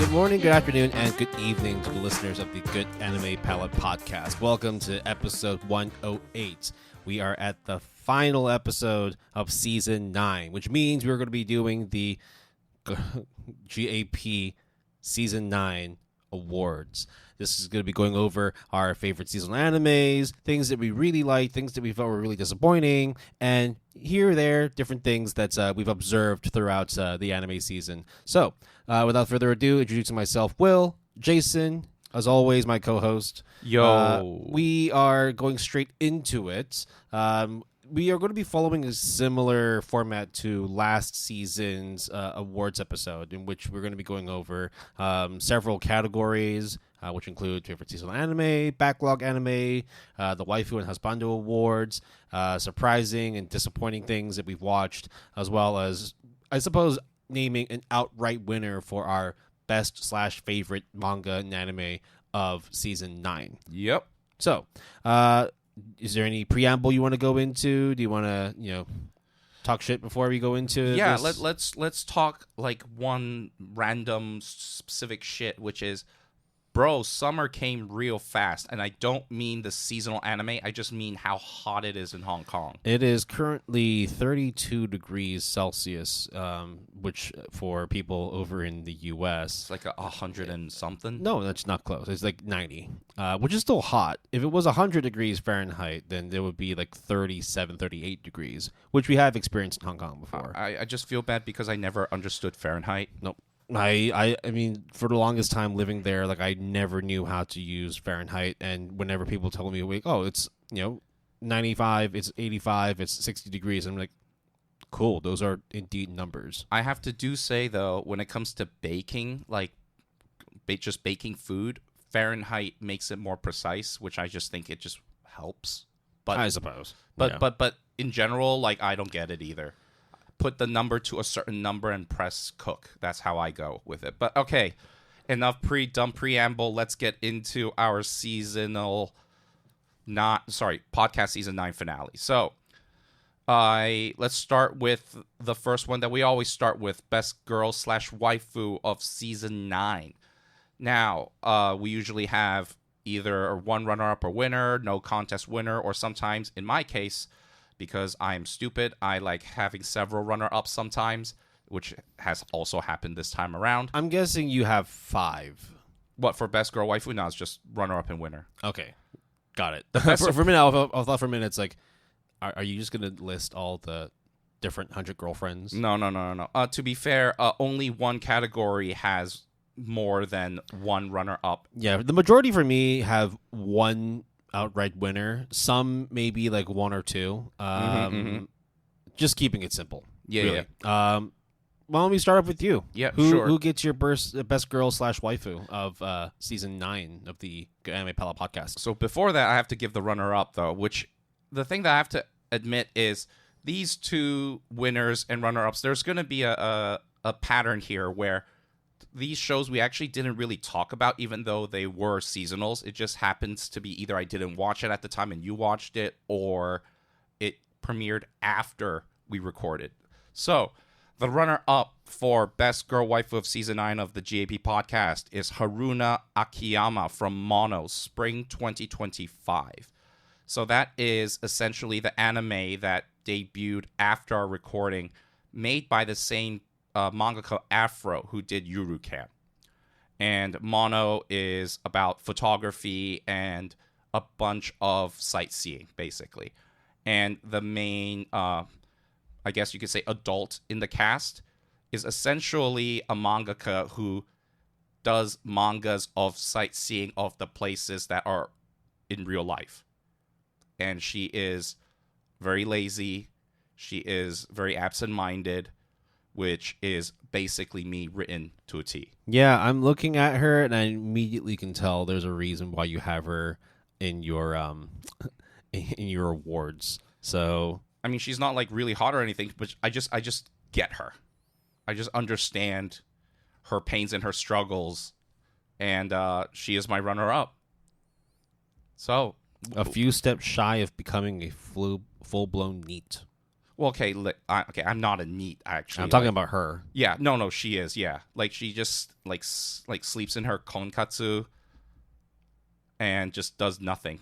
Good morning, good afternoon, and good evening to the listeners of the Good Anime Palette Podcast. Welcome to episode 108. We are at the final episode of season 9, which means we're going to be doing the GAP season 9 awards. This is going to be going over our favorite seasonal animes, things that we really liked, things that we felt were really disappointing, and here or there, different things that we've observed throughout the anime season. So, without further ado, introducing myself, Will, Jason, as always, my co-host. Yo. We are going straight into it. We are going to be following a similar format to last season's awards episode, in which we're going to be going over several categories, which include favorite seasonal anime, backlog anime, the Waifu and Husbando awards, surprising and disappointing things that we've watched, as well as, I suppose, naming an outright winner for our best/favorite manga and anime of season 9. Yep. So, is there any preamble you want to go into? Do you want to, talk shit before we go into this? let's talk like one random specific shit, which is, bro, summer came real fast, and I don't mean the seasonal anime, I just mean how hot it is in Hong Kong. It is currently 32 degrees Celsius, which for people over in the U.S. It's like 100 and something. No, that's not close. It's like 90, which is still hot. If it was 100 degrees Fahrenheit, then it would be like 37, 38 degrees, which we have experienced in Hong Kong before. I just feel bad because I never understood Fahrenheit. Nope. I mean, for the longest time living there, like, I never knew how to use Fahrenheit, and whenever people tell me, like, oh, it's, 95, it's 85, it's 60 degrees, I'm like, cool, those are indeed numbers. I have to say, though, when it comes to baking, like, just baking food, Fahrenheit makes it more precise, which I just think it just helps. But I suppose. But in general, like, I don't get it either. Put the number to a certain number and press cook. That's how I go with it. But okay, enough dumb preamble. Let's get into our podcast season 9 finale. So, let's start with the first one that we always start with, best girl/waifu of season 9. Now, we usually have either one runner-up or winner, no contest winner, or sometimes, in my case, because I'm stupid, I like having several runner-ups sometimes, which has also happened this time around. I'm guessing you have 5. What, for best girl waifu? No, it's just runner-up and winner. Okay, got it. for a minute, I thought for a minute, it's like, are you just going to list all the different 100 girlfriends? No. To be fair, only one category has more than one runner-up. Yeah, the majority for me have one outright winner. Some maybe like 1 or 2. Just keeping it simple. Yeah, really. Yeah. Why don't we start off with you? Yeah, sure. Who gets your best girl/waifu of season 9 of the Good Anime Palette Podcast? So before that, I have to give the runner-up, though, which the thing that I have to admit is these two winners and runner-ups, there's going to be a pattern here where these shows we actually didn't really talk about, even though they were seasonals. It just happens to be either I didn't watch it at the time and you watched it, or it premiered after we recorded. So, the runner-up for Best Girl Waifu of Season 9 of the GAP podcast is Haruna Akiyama from Mono, Spring 2025. So that is essentially the anime that debuted after our recording, made by the same mangaka Afro, who did Yuru-Can. And Mono is about photography and a bunch of sightseeing, basically. And the main, I guess you could say, adult in the cast is essentially a mangaka who does mangas of sightseeing of the places that are in real life. And she is very lazy. She is very absent-minded, which is basically me written to a T. Yeah, I'm looking at her, and I immediately can tell there's a reason why you have her in your in your awards. So, I mean, she's not like really hot or anything, but I just get her. I just understand her pains and her struggles, and she is my runner-up. So, a few steps shy of becoming a full-blown NEET. Well, okay, okay, I'm not a NEET actually. I'm talking about her. Yeah, no, she is. Yeah, like she just like sleeps in her konkatsu and just does nothing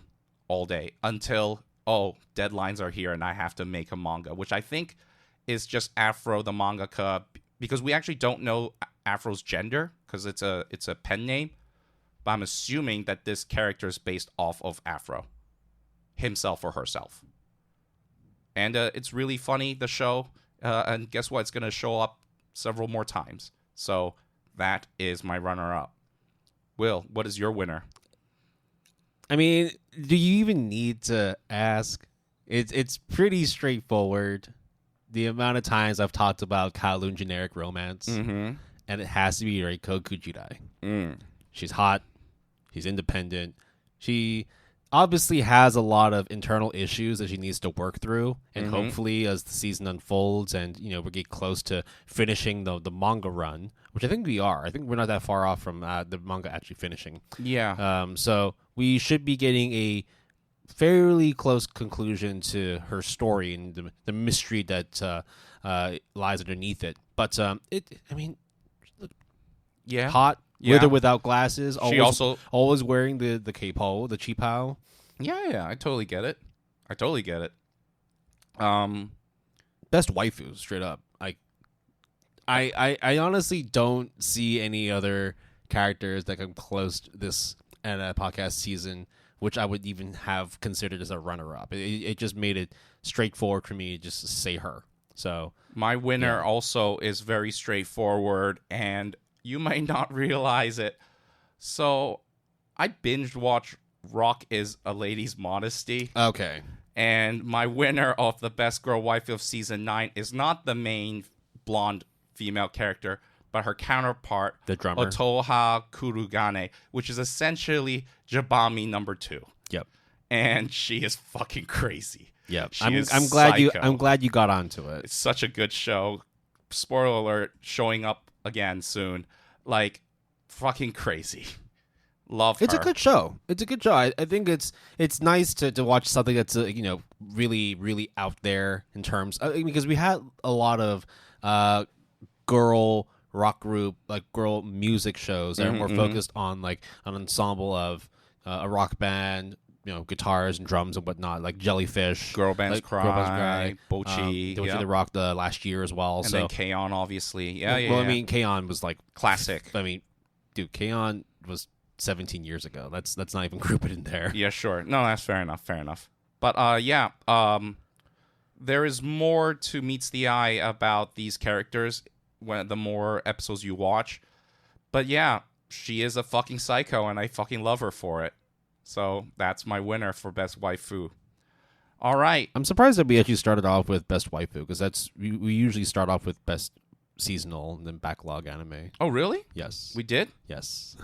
all day until deadlines are here and I have to make a manga, which I think is just Afro the mangaka, because we actually don't know Afro's gender because it's a pen name, but I'm assuming that this character is based off of Afro himself or herself. And it's really funny, the show. And guess what? It's going to show up several more times. So that is my runner-up. Will, what is your winner? I mean, do you even need to ask? It's pretty straightforward. The amount of times I've talked about Kowloon generic romance, and it has to be Reiko Kujirai. She's hot. She's independent. She obviously has a lot of internal issues that she needs to work through, and hopefully as the season unfolds and we get close to finishing the manga run, which I think we are. I think we're not that far off from the manga actually finishing. Yeah. So we should be getting a fairly close conclusion to her story and the mystery that lies underneath it. But hot, with or without glasses. Always wearing the capo, the cheapao. Yeah, I totally get it. Best waifu, straight up. I honestly don't see any other characters that come close to this at a podcast season, which I would even have considered as a runner-up. It just made it straightforward for me just to say her. So my winner also is very straightforward, and you might not realize it. So I binged watched Rock is a Lady's Modesty. Okay. And my winner of the Best Girl Waifu of Season 9 is not the main blonde female character, but her counterpart, the drummer, Otoha Kurugane, which is essentially Jabami number 2. Yep. And she is fucking crazy. Yep. I'm glad you got onto it. It's such a good show. Spoiler alert, showing up again soon. Like, fucking crazy. Love her. It's a good show. I think it's nice to watch something that's really, really out there in terms because we had a lot of girl rock group, like girl music shows that were focused on like an ensemble of a rock band, guitars and drums and whatnot, like Jellyfish, Girl Bands Cry, Bochi. They went to the rock the last year as well. And then K-On! Obviously. Yeah. I mean, K-On! Was like classic. I mean, dude, K-On! Was 17 years ago. That's not even grouped in there. Yeah, sure. No, that's fair enough. But there is more to meets the eye about these characters when the more episodes you watch. But yeah, she is a fucking psycho, and I fucking love her for it. So that's my winner for Best Waifu. All right. I'm surprised that we actually started off with Best Waifu, because we usually start off with Best Seasonal and then Backlog Anime. Oh, really? Yes. We did? Yes.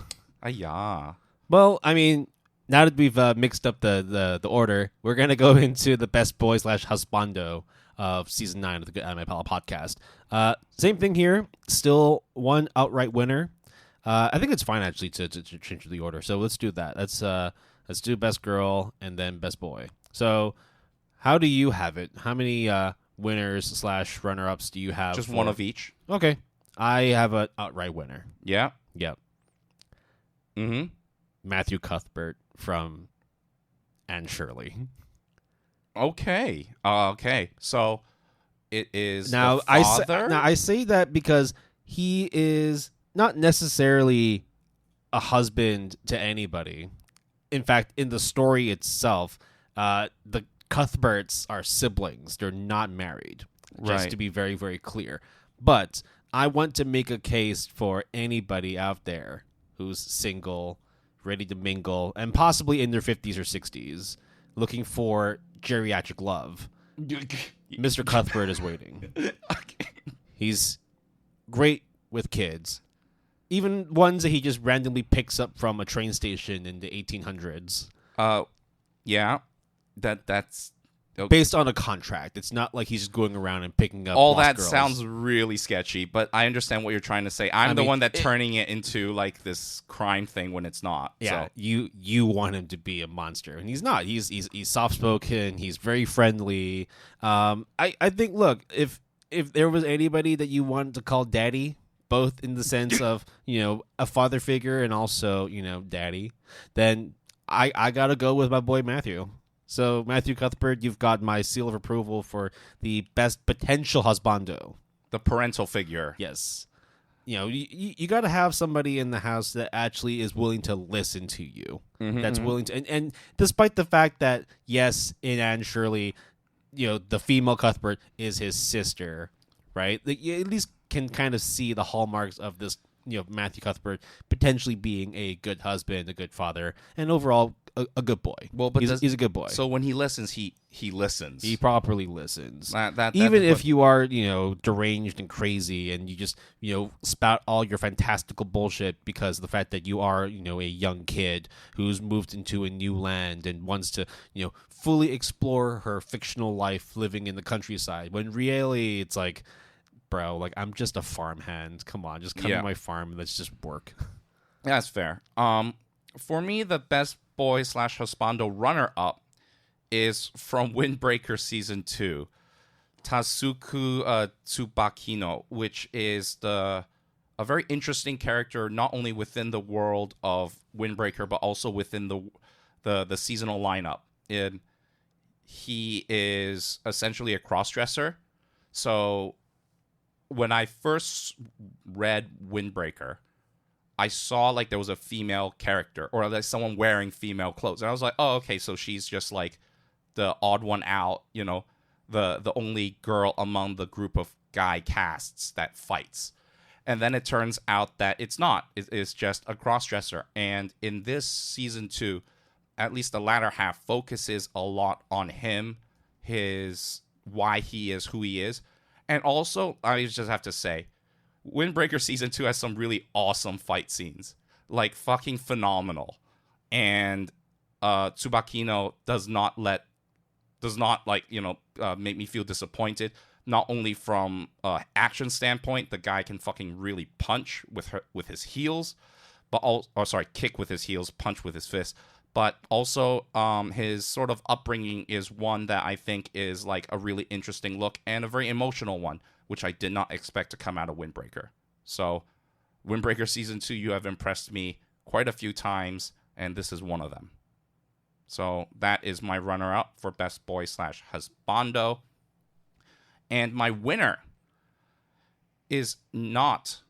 Yeah. Well, I mean, now that we've mixed up the order, we're going to go into the Best Boy / Husbando of Season 9 of the Good Anime Pal podcast. Same thing here. Still one outright winner. I think it's fine, actually, to change the order. So let's do that. Let's do Best Girl and then Best Boy. So how do you have it? How many winners / runner-ups do you have? Just one of each. Okay. I have an outright winner. Yeah? Yep. Mm-hmm. Matthew Cuthbert from Anne Shirley. Okay. Okay. So it is now the father? I say that because he is not necessarily a husband to anybody. In fact, in the story itself, the Cuthberts are siblings. They're not married. Just to be very, very clear. But I want to make a case for anybody out there who's single, ready to mingle, and possibly in their 50s or 60s, looking for geriatric love. Mr. Cuthbert is waiting. Okay. He's great with kids. Even ones that he just randomly picks up from a train station in the 1800s. Yeah. That's based on a contract. It's not like he's just going around and picking up all lost that girls. sounds really sketchy, but I understand what you're trying to say. I'm the one that turning it into like this crime thing when it's not. Yeah, so. you want him to be a monster, and he's not. He's soft spoken. He's very friendly. I think, look, if there was anybody that you wanted to call daddy, both in the sense of a father figure and also daddy, then I gotta go with my boy Matthew. So, Matthew Cuthbert, you've got my seal of approval for the best potential husbando. The parental figure. Yes. You got to have somebody in the house that actually is willing to listen to you. That's willing to... And despite the fact that, yes, in Anne Shirley, the female Cuthbert is his sister, right? You at least can kind of see the hallmarks of this, Matthew Cuthbert potentially being a good husband, a good father, and overall a good boy. Well, but he's a good boy. So when he listens, he listens. He properly listens. Even if you are, deranged and crazy, and you just, spout all your fantastical bullshit because of the fact that you are, a young kid who's moved into a new land and wants to, fully explore her fictional life living in the countryside. When really it's like, bro, like, I'm just a farmhand. Come on, just come to my farm and let's just work. That's fair. For me, the best boy / husbando runner-up is from Windbreaker Season 2, Tasuku Tsubakino, which is a very interesting character, not only within the world of Windbreaker, but also within the seasonal lineup. He is essentially a cross-dresser. So when I first read Windbreaker, I saw like there was a female character or like someone wearing female clothes. And I was like, oh, okay, so she's just like the odd one out, the only girl among the group of guy casts that fights. And then it turns out that it's not. It's just a cross-dresser. And in this season 2, at least the latter half focuses a lot on him, why he is who he is. And also, I just have to say, Windbreaker Season 2 has some really awesome fight scenes. Like, fucking phenomenal. And Tsubakino does not make me feel disappointed. Not only from action standpoint, the guy can fucking really punch with his heels, kick with his heels, punch with his fists. But also, his sort of upbringing is one that I think is like a really interesting look and a very emotional one, which I did not expect to come out of Windbreaker. So, Windbreaker Season 2, you have impressed me quite a few times, and this is one of them. So, that is my runner-up for Best Boy / Husbando. And my winner is not...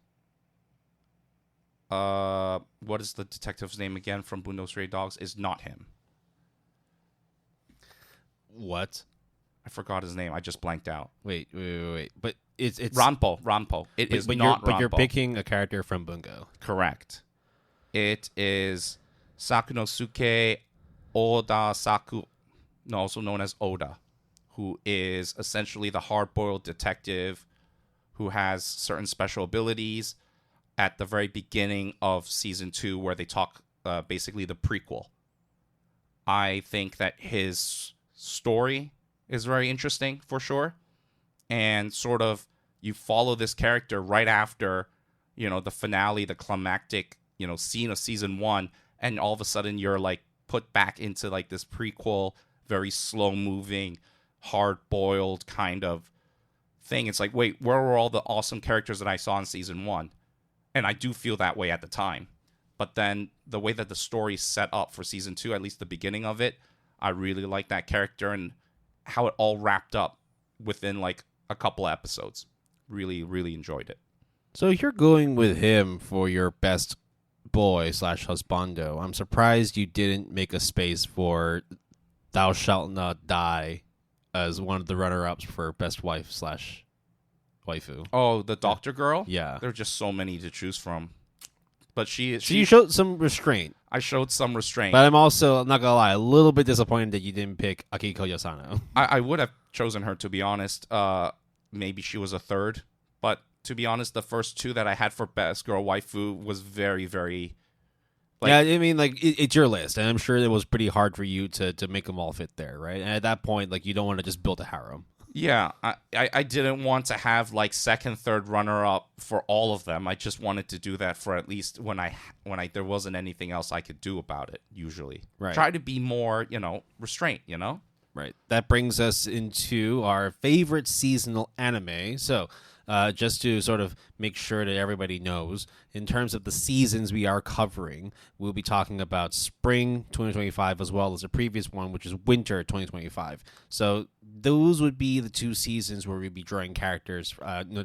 what is the detective's name again from Bundo's Stray Dogs? Is not him. What? I forgot his name. I just blanked out. Wait. But it's Ranpo. It is not Ranpo. But you're picking a character from Bungo. Correct. It is Sakunosuke Oda Saku, also known as Oda, who is essentially the hard-boiled detective who has certain special abilities at the very beginning of Season 2 where they talk basically the prequel. I think that his story is very interesting for sure. And sort of you follow this character right after, the finale, the climactic, scene of Season 1. And all of a sudden you're like put back into like this prequel, very slow moving, hard boiled kind of thing. It's like, wait, where were all the awesome characters that I saw in Season 1? And I do feel that way at the time. But then the way that the story's set up for Season 2, at least the beginning of it, I really like that character and how it all wrapped up within like a couple of episodes. Really, really enjoyed it. So you're going with him for your best boy / husbando. I'm surprised you didn't make a space for Thou Shalt Not Die as one of the runner-ups for best wife / waifu. Oh, the doctor girl? Yeah. There are just so many to choose from. But she you showed some restraint. I showed some restraint. But I'm also, not gonna lie, a little bit disappointed that you didn't pick Akiko Yasano. I would have chosen her, to be honest. Maybe she was a third. But to be honest, the first two that I had for best girl waifu was very, very, Like, yeah, I mean, like it's your list, and I'm sure it was pretty hard for you to make them all fit there, right? And at that point, like you don't want to just build a harem. yeah, I didn't want to have like second, third runner up for all of them. I just wanted to do that for at least when I there wasn't anything else I could do about it. Usually, Right. Try to be more restraint. Right. That brings us into our favorite seasonal anime. So, just to sort of make sure that everybody knows, in terms of the seasons we are covering, we'll be talking about spring 2025 as well as the previous one, which is winter 2025. So, those would be the two seasons where we'd be drawing characters,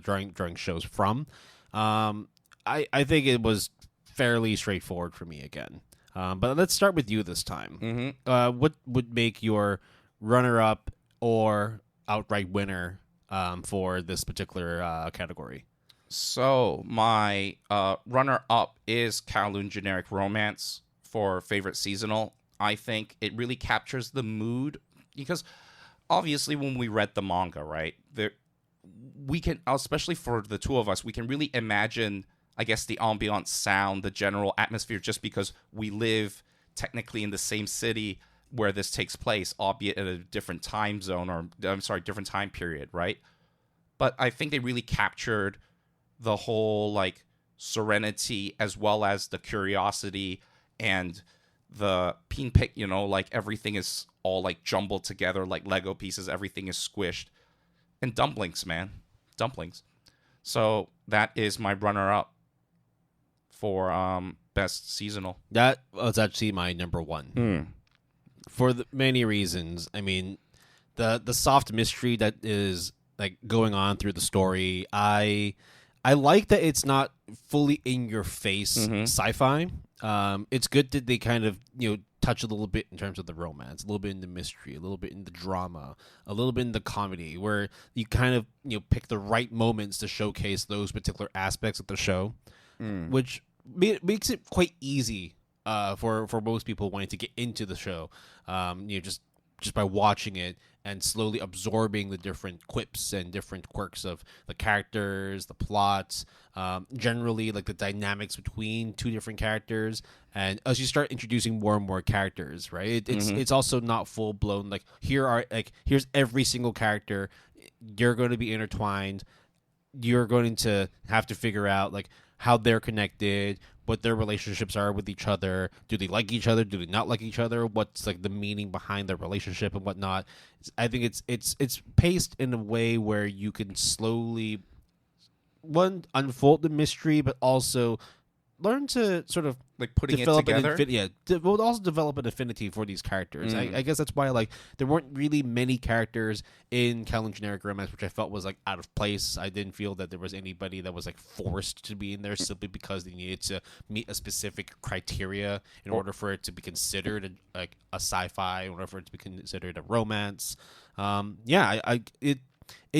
drawing shows from. I think it was fairly straightforward for me again. But let's start with you this time. What would make your runner-up or outright winner for this particular category? So my runner-up is Kowloon Generic Romance for favorite seasonal. I think it really captures the mood because obviously when we read the manga, right, we can, especially for the two of us, we can really imagine, I guess, the ambiance, sound, the general atmosphere, just because we live technically in the same city where this takes place, albeit at a different time zone, or I'm sorry, different time period, right? But I think they really captured the whole like serenity as well as the curiosity and the pinpick, like everything is all like jumbled together like Lego pieces, everything is squished. And dumplings, man. Dumplings. So that is my runner up for best seasonal. That was actually my number one. For many reasons. I mean, the soft mystery that is like going on through the story. I like that it's not fully in your face sci-fi. It's good that they kind of touch a little bit in terms of the romance, a little bit in the mystery, a little bit in the drama, a little bit in the comedy, where you kind of pick the right moments to showcase those particular aspects of the show, which makes it quite easy for most people wanting to get into the show, just by watching it and slowly absorbing the different quips and different quirks of the characters, the plots, generally like the dynamics between two different characters. And as you start introducing more and more characters, right, it's also not full blown like here's every single character. You're going to be intertwined. You're going to have to figure out like how they're connected, what their relationships are with each other. Do they like each other? Do they not like each other? What's like the meaning behind their relationship and whatnot? I think it's paced in a way where you can slowly unfold the mystery, but also learn to sort of like putting it develop together. We'll also develop an affinity for these characters. I guess that's why like there weren't really many characters in Kowloon Generic Romance, which I felt was like out of place. I didn't feel that there was anybody that was like forced to be in there simply because they needed to meet a specific criteria in order for it to be considered a sci-fi, in order for it to be considered a romance. It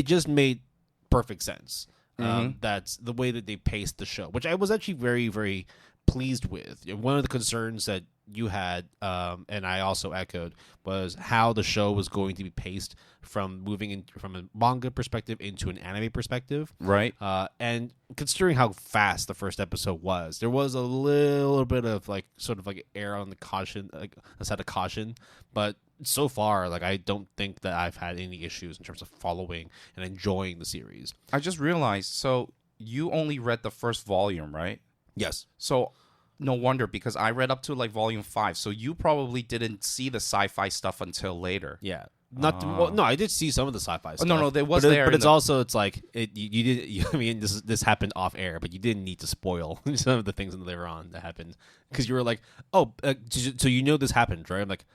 just made perfect sense. That's the way that they paced the show, which I was actually very, very pleased with. One of the concerns that you had, and I also echoed, was how the show was going to be paced from moving in from a manga perspective into an anime perspective. Right. And considering how fast the first episode was, there was a little bit of like sort of like air on the caution, like a side of caution. But so far, like I don't think that I've had any issues in terms of following and enjoying the series. I just realized, so you only read the first volume, right? Yes. So no wonder, because I read up to like volume 5. So you probably didn't see the sci-fi stuff until later. Yeah. No, I did see some of the sci-fi stuff. No, there was but there. But it's also, it's like, you did, I mean, this happened off air, but you didn't need to spoil some of the things later on that happened. Because you were like, oh, so this happened, right? I'm like,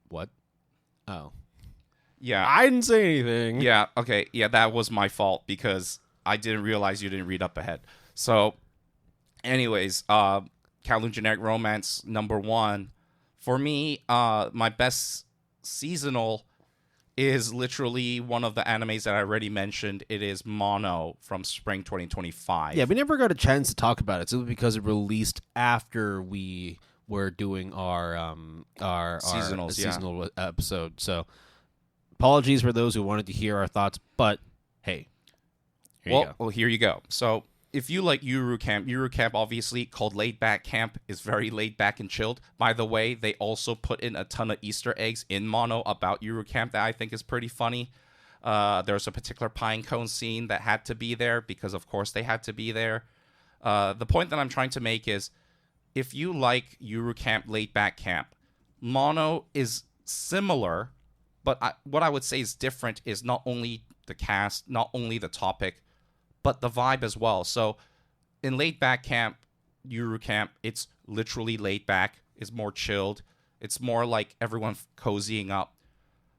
what? Oh. Yeah. I didn't say anything. Yeah, okay. Yeah, that was my fault because I didn't realize you didn't read up ahead. So, anyways, Kowloon Generic Romance, number 1. For me, my best seasonal is literally one of the animes that I already mentioned. It is Mono from spring 2025. Yeah, we never got a chance to talk about it simply because it released after we were doing our seasonal episode. So apologies for those who wanted to hear our thoughts, but hey, here you go. Well, here you go. So if you like Yuru Camp obviously called Laid Back Camp is very laid back and chilled. By the way, they also put in a ton of Easter eggs in Mono about Yuru Camp that I think is pretty funny. There's a particular pine cone scene that had to be there because, of course, they had to be there. The point that I'm trying to make is, if you like Yuru Camp, Laid Back Camp, Mono is similar, but what I would say is different is not only the cast, not only the topic, but the vibe as well. So in Laid Back Camp, Yuru Camp, it's literally laid back. It's more chilled. It's more like everyone cozying up.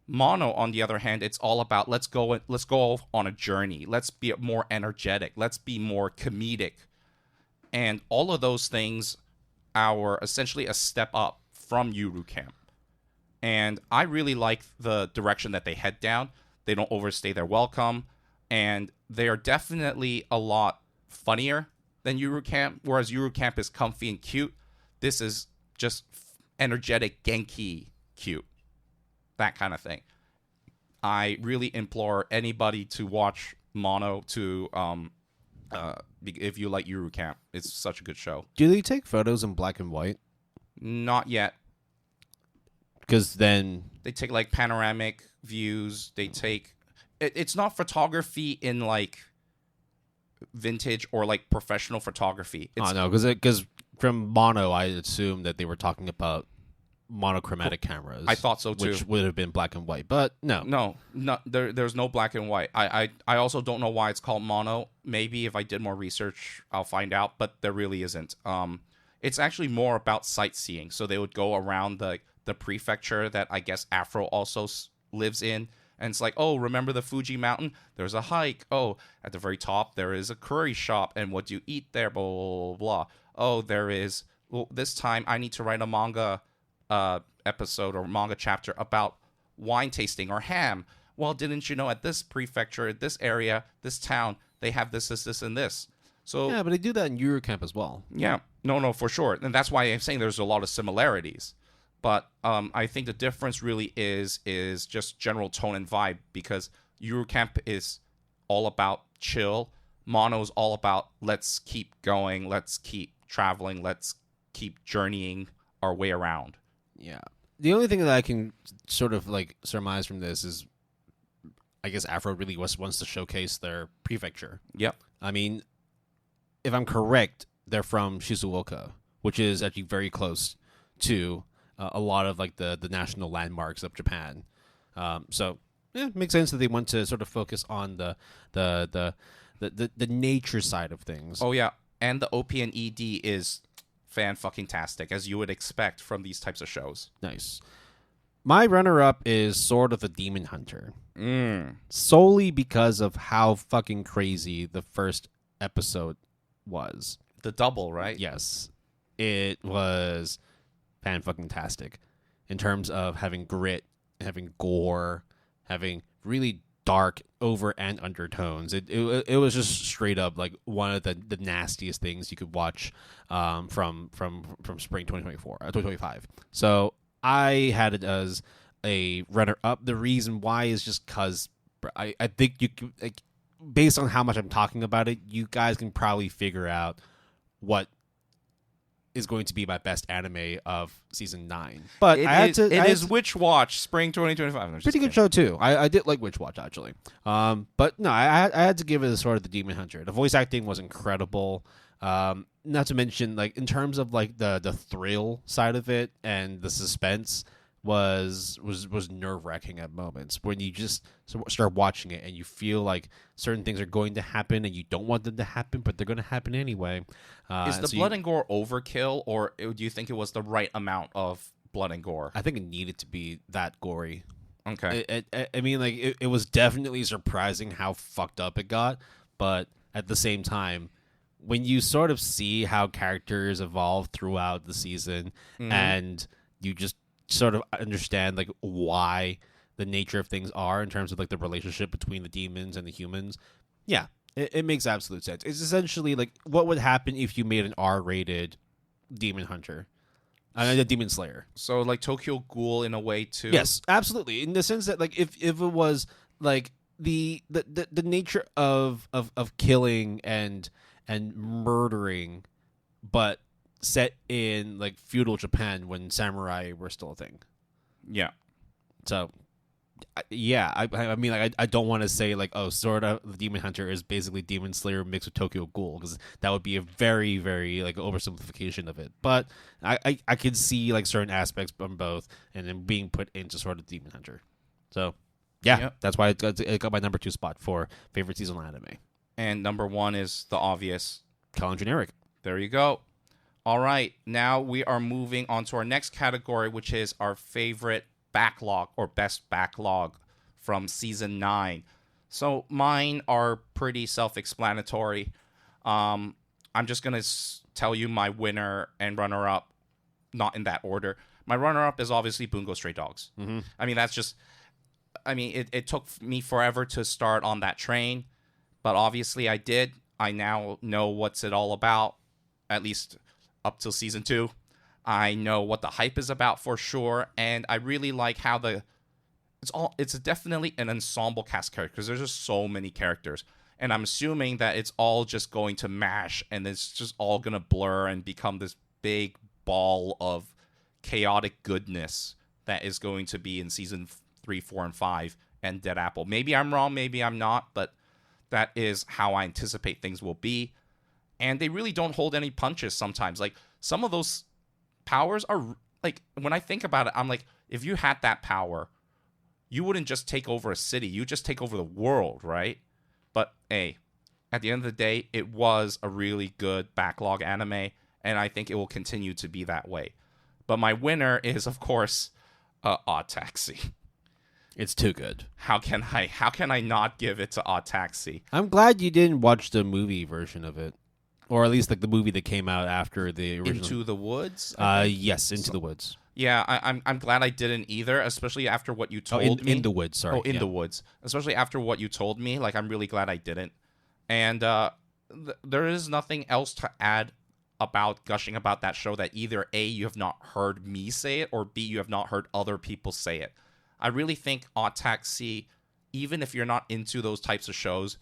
Mono, on the other hand, it's all about let's go on a journey. Let's be more energetic. Let's be more comedic. And all of those things are essentially a step up from Yuru Camp. And I really like the direction that they head down. They don't overstay their welcome. And they are definitely a lot funnier than Yuru Camp. Whereas Yuru Camp is comfy and cute. This is just energetic, Genki cute. That kind of thing. I really implore anybody to watch Mono to if you like Yuru Camp. It's such a good show. Do they take photos in black and white? Not yet. Because then they take like panoramic views. They take it's not photography in like vintage or like professional photography. Oh no, because from Mono, I assumed that they were talking about monochromatic cameras. I thought so too, which would have been black and white, but no. There's no black and white. I also don't know why it's called Mono. Maybe if I did more research, I'll find out. But there really isn't. It's actually more about sightseeing. So they would go around the prefecture that I guess Afro also lives in. And it's like, oh, remember the Fuji Mountain? There's a hike. Oh, at the very top, there is a curry shop. And what do you eat there? Blah, blah, blah, blah. Oh, there is, well, this time I need to write a manga episode or manga chapter about wine tasting or ham. Well, didn't you know at this prefecture, this area, this town, they have this, and this. So yeah, but they do that in Yuru Camp as well. Yeah, no, for sure. And that's why I'm saying there's a lot of similarities. But I think the difference really is just general tone and vibe, because Yuru Camp is all about chill. Mono is all about let's keep going, let's keep traveling, let's keep journeying our way around. Yeah. The only thing that I can sort of like surmise from this is, I guess Afro really wants to showcase their prefecture. Yep. I mean, if I'm correct, they're from Shizuoka, which is actually very close to a lot of like the national landmarks of Japan. So yeah, it makes sense that they want to sort of focus on the nature side of things. Oh yeah, and the OP and ED is fan-fucking-tastic, as you would expect from these types of shows. Nice. My runner-up is Sword of the Demon Hunter. Solely because of how fucking crazy the first episode was. The double, right? Yes. It was fan-fucking-tastic in terms of having grit, having gore, having really dark over and undertones. It was just straight up like one of the nastiest things you could watch from spring 2025. So I had it as a runner up. The reason why is just because I think you can, like, based on how much I'm talking about it, you guys can probably figure out what is going to be my best anime of season 9. But it is Witch Watch spring 2025. Pretty good show too. I did like Witch Watch actually. But no, I had to give it a Sword of the Demon Hunter. The voice acting was incredible. Not to mention, like, in terms of like the thrill side of it and the suspense was nerve-wracking at moments when you just start watching it and you feel like certain things are going to happen and you don't want them to happen, but they're going to happen anyway. Is the blood and gore overkill, or do you think it was the right amount of blood and gore? I think it needed to be that gory. Okay. I mean, like, it was definitely surprising how fucked up it got, but at the same time, when you sort of see how characters evolve throughout the season, and you just sort of understand like why the nature of things are in terms of like the relationship between the demons and the humans, yeah, it makes absolute sense. It's essentially like what would happen if you made an R-rated Demon Hunter, a Demon Slayer. So like Tokyo Ghoul in a way too. Yes, absolutely. In the sense that like if it was like the nature of killing and and murdering, but set in like feudal Japan when samurai were still a thing. Yeah. So, yeah, I mean, like, I don't want to say like, oh, Sword of the Demon Hunter is basically Demon Slayer mixed with Tokyo Ghoul, because that would be a very, very like oversimplification of it. But I could see like certain aspects from both, and then being put into Sword of the Demon Hunter. So, yeah, Yep. that's why it got my number 2 spot for favorite seasonal anime. And number 1 is the obvious. Colin Generic. There you go. All right. Now we are moving on to our next category, which is our favorite backlog or best backlog from season 9. So mine are pretty self-explanatory. I'm just going to tell you my winner and runner-up, not in that order. My runner-up is obviously Bungo Stray Dogs. Mm-hmm. I mean, that's just... I mean, it took me forever to start on that train, but obviously I did. I now know what's it all about, at least up till season 2. I know what the hype is about for sure, and I really like how it's definitely an ensemble cast character, because there's just so many characters, and I'm assuming that it's all just going to mash, and it's just all going to blur and become this big ball of chaotic goodness that is going to be in season 3, 4, and 5, and Dead Apple. Maybe I'm wrong, maybe I'm not, but that is how I anticipate things will be. And they really don't hold any punches sometimes. Like, some of those powers are, like, when I think about it, I'm like, if you had that power, you wouldn't just take over a city, you just take over the world, right? But, hey, at the end of the day, it was a really good backlog anime, and I think it will continue to be that way. But my winner is, of course, Odd Taxi. It's too good. How can I not give it to Odd Taxi? I'm glad you didn't watch the movie version of it, or at least like the movie that came out after the original. Into the Woods? Yes, Into the Woods. Yeah, I'm glad I didn't either, especially after what you told me. In the Woods, sorry. In the Woods. Especially after what you told me. Like, I'm really glad I didn't. And there is nothing else to add about gushing about that show that either A, you have not heard me say it, or B, you have not heard other people say it. I really think Odd Taxi, even if you're not into those types of shows,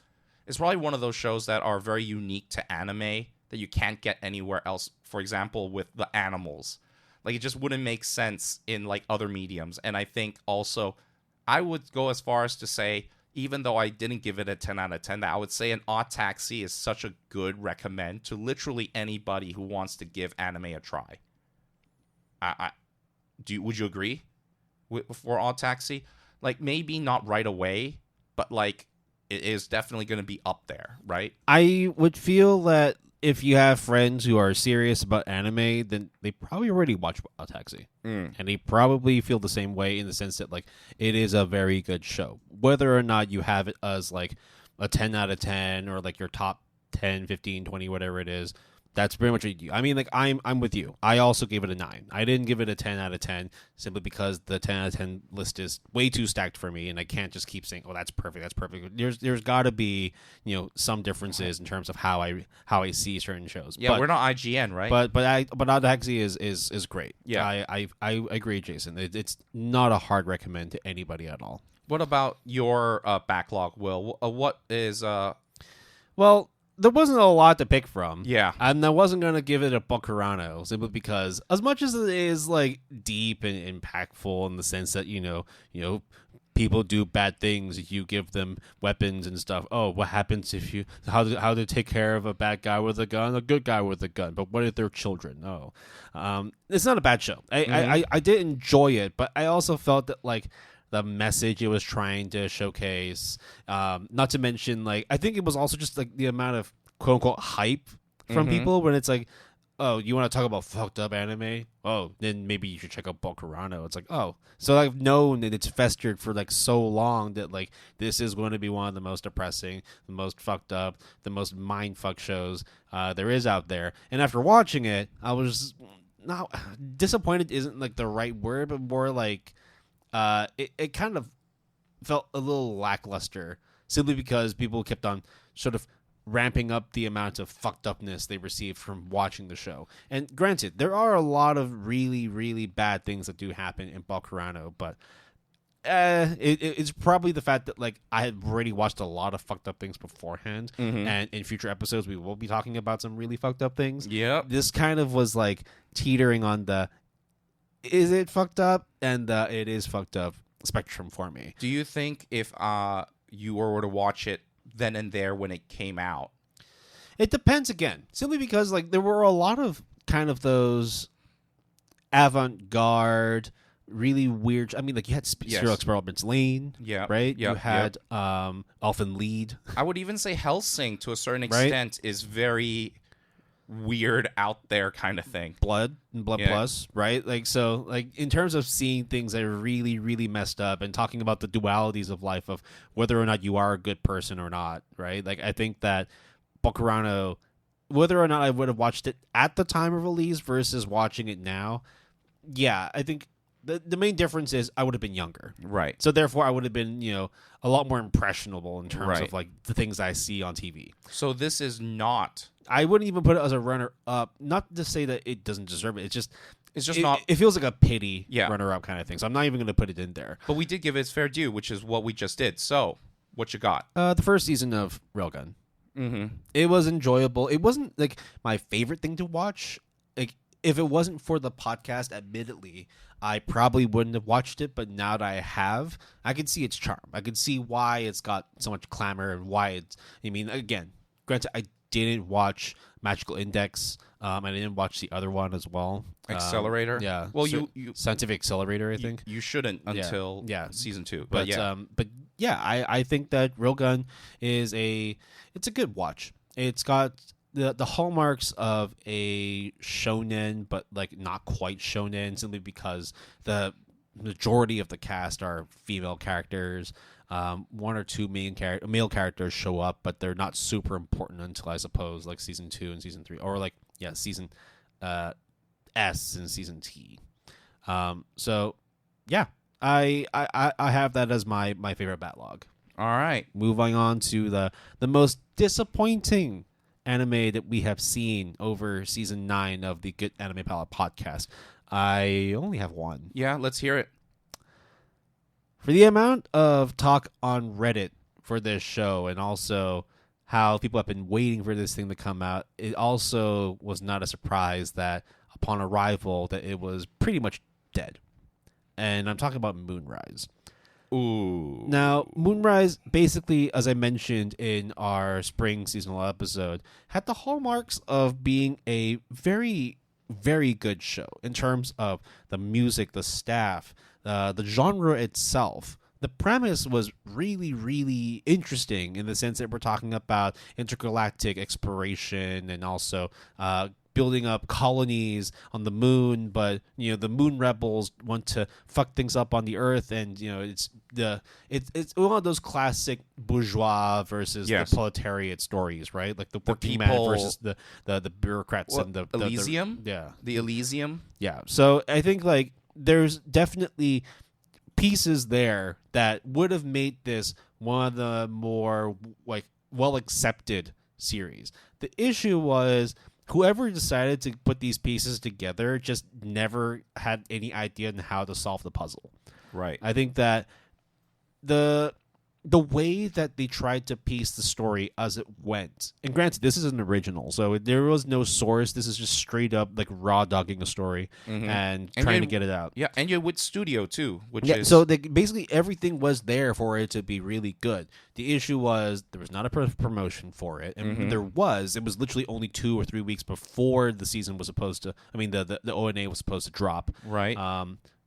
is probably one of those shows that are very unique to anime that you can't get anywhere else. For example, with the animals. Like, it just wouldn't make sense in, like, other mediums. And I think also, I would go as far as to say, even though I didn't give it a 10 out of 10, that I would say an Odd Taxi is such a good recommend to literally anybody who wants to give anime a try. Would you agree? For Odd Taxi, like, maybe not right away, but like, it is definitely going to be up there, right? I would feel that if you have friends who are serious about anime, then they probably already watch Odd Taxi, and they probably feel the same way in the sense that, like, it is a very good show. Whether or not you have it as like a 10 out of 10 or like your top 10, 15, 20, whatever it is, that's pretty much what you. I mean, like, I'm with you. I also gave it a 9. I didn't give it a 10 out of 10 simply because the 10 out of 10 list is way too stacked for me, and I can't just keep saying, "Oh, that's perfect. That's perfect." There's got to be, some differences in terms of how I see certain shows. Yeah, we're not IGN, right? But Odd Taxi is great. Yeah, I agree, Jason. It's not a hard recommend to anybody at all. What about your backlog, Will? What is Well, there wasn't a lot to pick from. Yeah. And I wasn't going to give it a Bakurano simply because as much as it is like deep and impactful in the sense that, people do bad things, you give them weapons and stuff. Oh, what happens if how to take care of a bad guy with a gun, a good guy with a gun, but what if they're children? Oh. It's not a bad show. I did enjoy it, but I also felt that, like, the message it was trying to showcase, not to mention, like, I think it was also just like the amount of quote unquote hype from people when it's like, oh, you want to talk about fucked up anime? Oh, then maybe you should check out Bakurano. It's like, oh, so I've known that it's festered for like so long that, like, this is going to be one of the most depressing, the most fucked up, the most mindfuck shows there is out there. And after watching it, I was not disappointed. Isn't like the right word, but more like. It kind of felt a little lackluster simply because people kept on sort of ramping up the amount of fucked upness they received from watching the show. And granted, there are a lot of really, really bad things that do happen in Bakurano, but It's probably the fact that like I had already watched a lot of fucked up things beforehand, and in future episodes we will be talking about some really fucked up things. Yep. This kind of was like teetering on the is it fucked up and the it is fucked up spectrum for me. Do you think if you were to watch it then and there when it came out? It depends again, simply because like there were a lot of kind of those avant-garde, really weird. I mean, like you had Serial Experiments Lane, right? You had Elfin Lead. I would even say Hellsing to a certain extent is very weird, out there kind of thing. Blood Plus, right? Like so, like in terms of seeing things that are really, really messed up and talking about the dualities of life of whether or not you are a good person or not, right? Like I think that Bokurano, whether or not I would have watched it at the time of release versus watching it now, yeah, I think the main difference is I would have been younger. Right. So therefore I would have been, a lot more impressionable in terms of like the things I see on TV. So this is not... I wouldn't even put it as a runner-up, not to say that it doesn't deserve it. It's just not... It feels like a pity runner-up kind of thing, so I'm not even going to put it in there. But we did give it its fair due, which is what we just did. So, what you got? The first season of Railgun. Mm-hmm. It was enjoyable. It wasn't like my favorite thing to watch. Like if it wasn't for the podcast, admittedly, I probably wouldn't have watched it. But now that I have, I can see its charm. I can see why it's got so much clamor and why it's. I mean, again, granted, I didn't watch Magical Index. I didn't watch the other one as well. Accelerator. Yeah. Well, so, you Scientific Accelerator, I think. You shouldn't until season 2. But yeah, I think that Railgun is it's a good watch. It's got the hallmarks of a shonen, but like not quite shonen, simply because the majority of the cast are female characters. One or two male characters show up, but they're not super important until I suppose like season 2 and season 3, or like season S and season T. So yeah, I have that as my favorite backlog. All right, moving on to the most disappointing anime that we have seen over season 9 of the Good Anime Palette podcast. I only have one. Yeah, let's hear it. For the amount of talk on Reddit for this show, and also how people have been waiting for this thing to come out, it also was not a surprise that upon arrival that it was pretty much dead. And I'm talking about Moonrise. Ooh. Now, Moonrise, basically, as I mentioned in our spring seasonal episode, had the hallmarks of being a very, very good show in terms of the music, the staff, the genre itself. The premise was really, really interesting in the sense that we're talking about intergalactic exploration and also building up colonies on the moon, but the moon rebels want to fuck things up on the Earth, and it's one of those classic bourgeois versus the proletariat stories, right? Like the working man versus the bureaucrats and the Elysium. The Elysium. Yeah. So I think like there's definitely pieces there that would have made this one of the more like well accepted series. The issue was whoever decided to put these pieces together just never had any idea on how to solve the puzzle. Right. I think that the way that they tried to piece the story as it went, and granted, this is an original, so there was no source. This is just straight up like raw dogging a story and trying to get it out. Yeah, and you're with studio too, which is so basically everything was there for it to be really good. The issue was there was not a promotion for it, and when it was literally only 2 or 3 weeks before the season was supposed to. I mean, the ONA was supposed to drop. Right.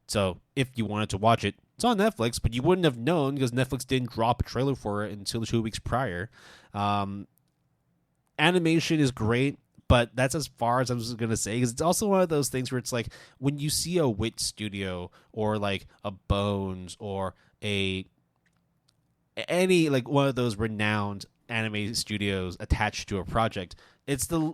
So if you wanted to watch it, it's on Netflix, but you wouldn't have known because Netflix didn't drop a trailer for it until 2 weeks prior. Animation is great, but that's as far as I was going to say, because it's also one of those things where it's like when you see a Wit Studio or like a Bones or any like one of those renowned anime studios attached to a project, it's the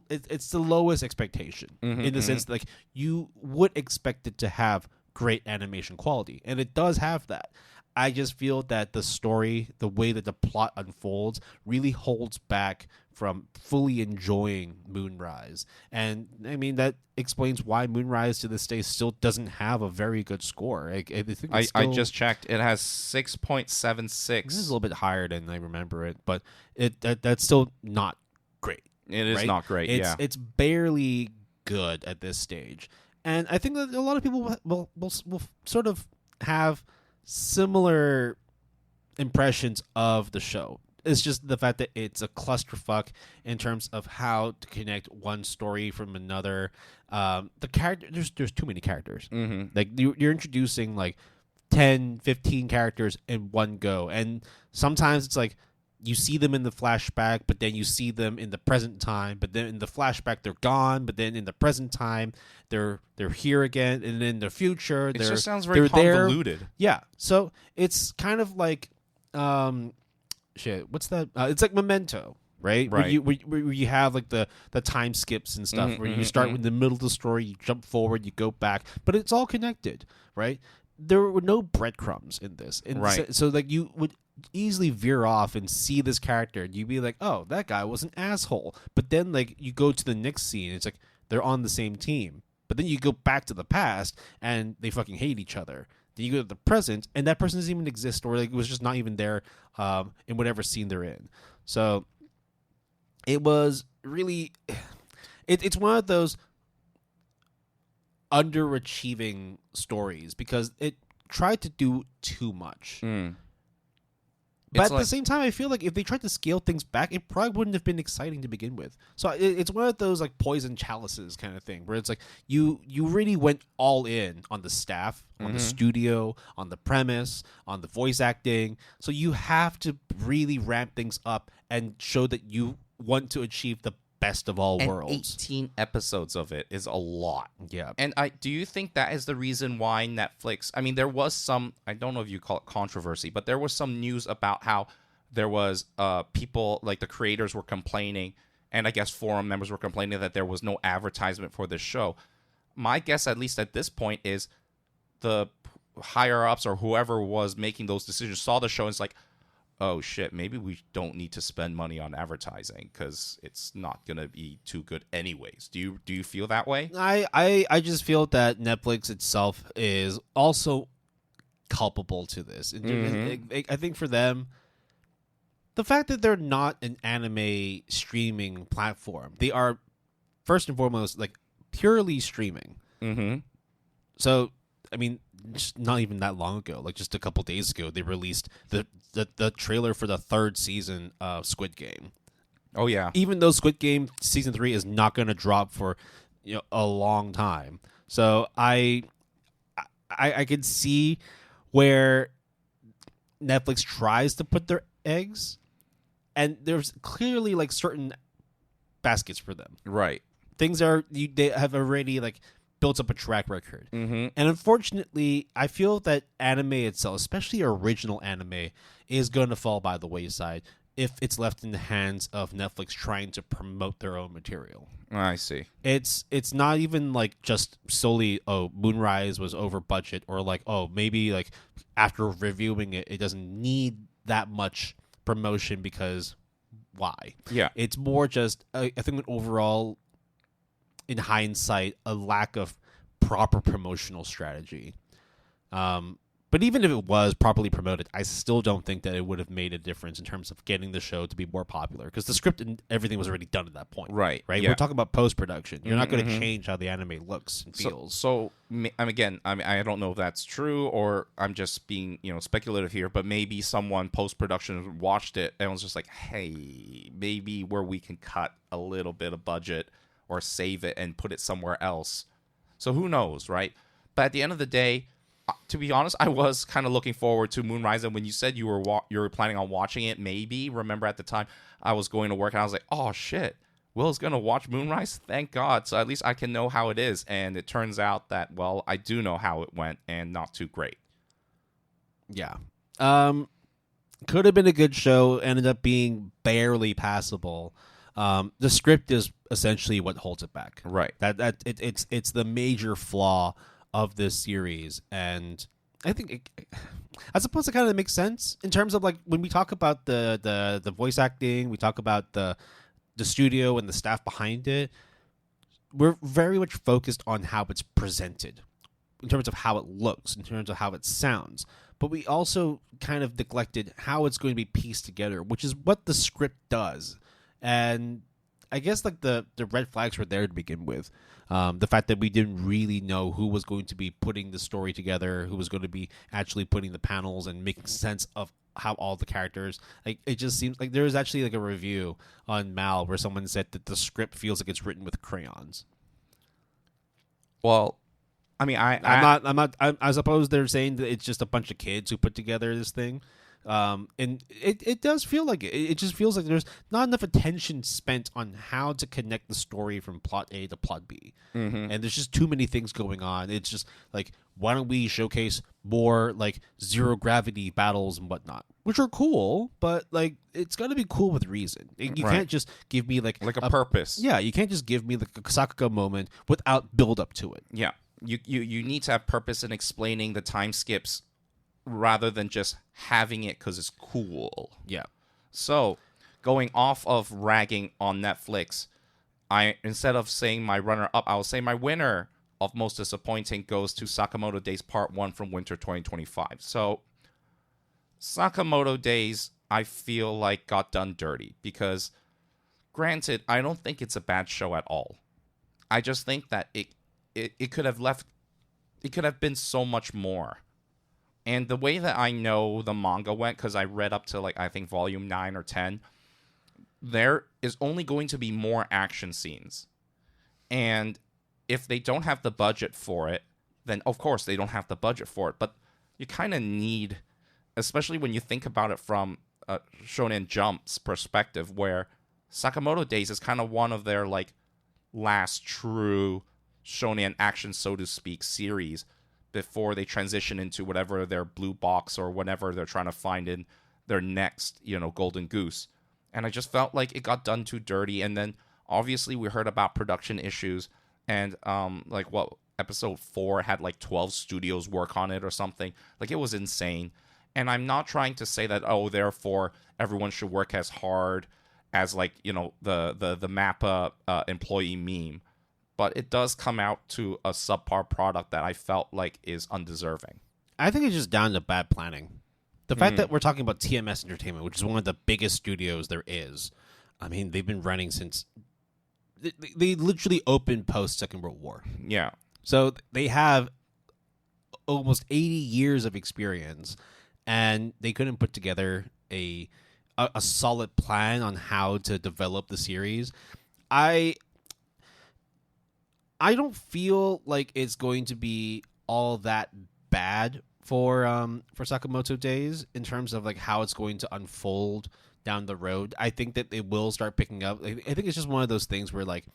lowest expectation in the sense that, like, you would expect it to have great animation quality, and it does have that. I just feel that the story, the way that the plot unfolds, really holds back from fully enjoying Moonrise. And I mean, that explains why Moonrise to this day still doesn't have a very good score. I think it's I still, just checked. It has this is a 6.76. little bit higher than I remember it, but that's still not great. It is right? not great. It's barely good at this stage, and I think that a lot of people will sort of have similar impressions of the show. It's just the fact that it's a clusterfuck in terms of how to connect one story from another. The character, there's too many characters. Mm-hmm. Like you're introducing like 10, 15 characters in one go, and sometimes it's like you see them in the flashback, but then you see them in the present time, but then in the flashback they're gone, but then in the present time they're here again, and in the future It just sounds very they're convoluted. there. Yeah, so it's kind of like shit. What's that? It's like Memento, right? Right. Where you have like the time skips and stuff, where you start in the middle of the story, you jump forward, you go back, but it's all connected, right? There were no breadcrumbs in this, and Right. so like you would easily veer off and see this character, and you'd be like, oh, that guy was an asshole. But then like you go to the next scene, it's like they're on the same team. But then you go back to the past, and they fucking hate each other. Then you go to the present, and that person doesn't even exist, or like it was just not even there in whatever scene they're in. So it was really, it's one of those underachieving stories because it tried to do too much. But It's at the same time, I feel like if they tried to scale things back, it probably wouldn't have been exciting to begin with. So it's one of those like poison chalices kind of thing, where it's like you really went all in on the staff, on the studio, on the premise, on the voice acting. So you have to really ramp things up and show that you want to achieve the best of all And worlds. 18 episodes of it is a lot. Yeah. And do you think that is the reason why Netflix, I mean, there was some, I don't know if you call it controversy, but there was some news about how there was people, like the creators were complaining, and I guess forum members were complaining that there was no advertisement for this show. My guess, at least at this point, is the higher-ups or whoever was making those decisions saw the show and it's like, oh shit, maybe we don't need to spend money on advertising because it's not going to be too good anyways. Do you feel that way? I just feel that Netflix itself is also culpable to this. I think for them, the fact that they're not an anime streaming platform, they are first and foremost like purely streaming. Mm-hmm. So, I mean, just not even that long ago, like just a couple days ago, they released the trailer for the third season of Squid Game. Oh yeah. Even though Squid Game season 3 is not going to drop for a long time, so I could see where Netflix tries to put their eggs, and there's clearly like certain baskets for them. Right. Things they have already like built up a track record. Mm-hmm. And unfortunately, I feel that anime itself, especially original anime, is going to fall by the wayside if it's left in the hands of Netflix trying to promote their own material. I see. It's not even like just solely, oh, Moonrise was over budget, or like, oh, maybe like after reviewing it, it doesn't need that much promotion because why? Yeah. It's more just, I think overall, in hindsight, a lack of proper promotional strategy. But even if it was properly promoted, I still don't think that it would have made a difference in terms of getting the show to be more popular, because the script and everything was already done at that point. Right. Right. Yeah. We're talking about post-production. You're not going to change how the anime looks and feels. So again, I mean, I don't know if that's true or I'm just being, speculative here, but maybe someone post-production watched it and was just like, hey, maybe where we can cut a little bit of budget or save it and put it somewhere else. So who knows, right? But at the end of the day, to be honest, I was kind of looking forward to Moonrise, and when you said you were planning on watching it, maybe, remember at the time I was going to work and I was like, oh shit, Will's going to watch Moonrise? Thank God. So at least I can know how it is. And it turns out that, well, I do know how it went, and not too great. Yeah. Could have been a good show, ended up being barely passable. The script is essentially what holds it back. Right. It's the major flaw of this series, and I think I suppose it kind of makes sense in terms of like when we talk about the voice acting, we talk about the studio and the staff behind it. We're very much focused on how it's presented, in terms of how it looks, in terms of how it sounds. But we also kind of neglected how it's going to be pieced together, which is what the script does. And I guess like the red flags were there to begin with. The fact that we didn't really know who was going to be putting the story together, who was going to be actually putting the panels and making sense of how all the characters, like, it just seems like there was actually like a review on Mal where someone said that the script feels like it's written with crayons. Well, I mean, I suppose they're saying that it's just a bunch of kids who put together this thing. And it does feel like it. It just feels like there's not enough attention spent on how to connect the story from plot A to plot B. Mm-hmm. And there's just too many things going on. It's just like, why don't we showcase more like zero gravity battles and whatnot, which are cool, but like it's got to be cool with reason. You can't just give me like a purpose. Yeah, you can't just give me like a Sakuga moment without build up to it. Yeah, you need to have purpose in explaining the time skips rather than just having it because it's cool. Yeah. So, going off of ragging on Netflix, instead of saying my runner-up, I will say my winner of most disappointing goes to Sakamoto Days Part 1 from Winter 2025. So, Sakamoto Days, I feel like got done dirty because, granted, I don't think it's a bad show at all. I just think that it could have been so much more. And the way that I know the manga went, because I read up to, like, I think volume 9 or 10, there is only going to be more action scenes. And if they don't have the budget for it, then, of course, they don't have the budget for it. But you kind of need, especially when you think about it from Shonen Jump's perspective, where Sakamoto Days is kind of one of their, like, last true shonen action, so to speak, series before they transition into whatever their blue box or whatever they're trying to find in their next, golden goose. And I just felt like it got done too dirty. And then obviously we heard about production issues and episode 4 had like 12 studios work on it or something. Like, it was insane. And I'm not trying to say that, therefore everyone should work as hard as the MAPPA employee meme. But it does come out to a subpar product that I felt like is undeserving. I think it's just down to bad planning. The fact that we're talking about TMS Entertainment, which is one of the biggest studios there is. I mean, they've been running since... They literally opened post-Second World War. Yeah. So they have almost 80 years of experience, and they couldn't put together a solid plan on how to develop the series. I don't feel like it's going to be all that bad for Sakamoto Days in terms of like how it's going to unfold down the road. I think that it will start picking up. I think it's just one of those things where like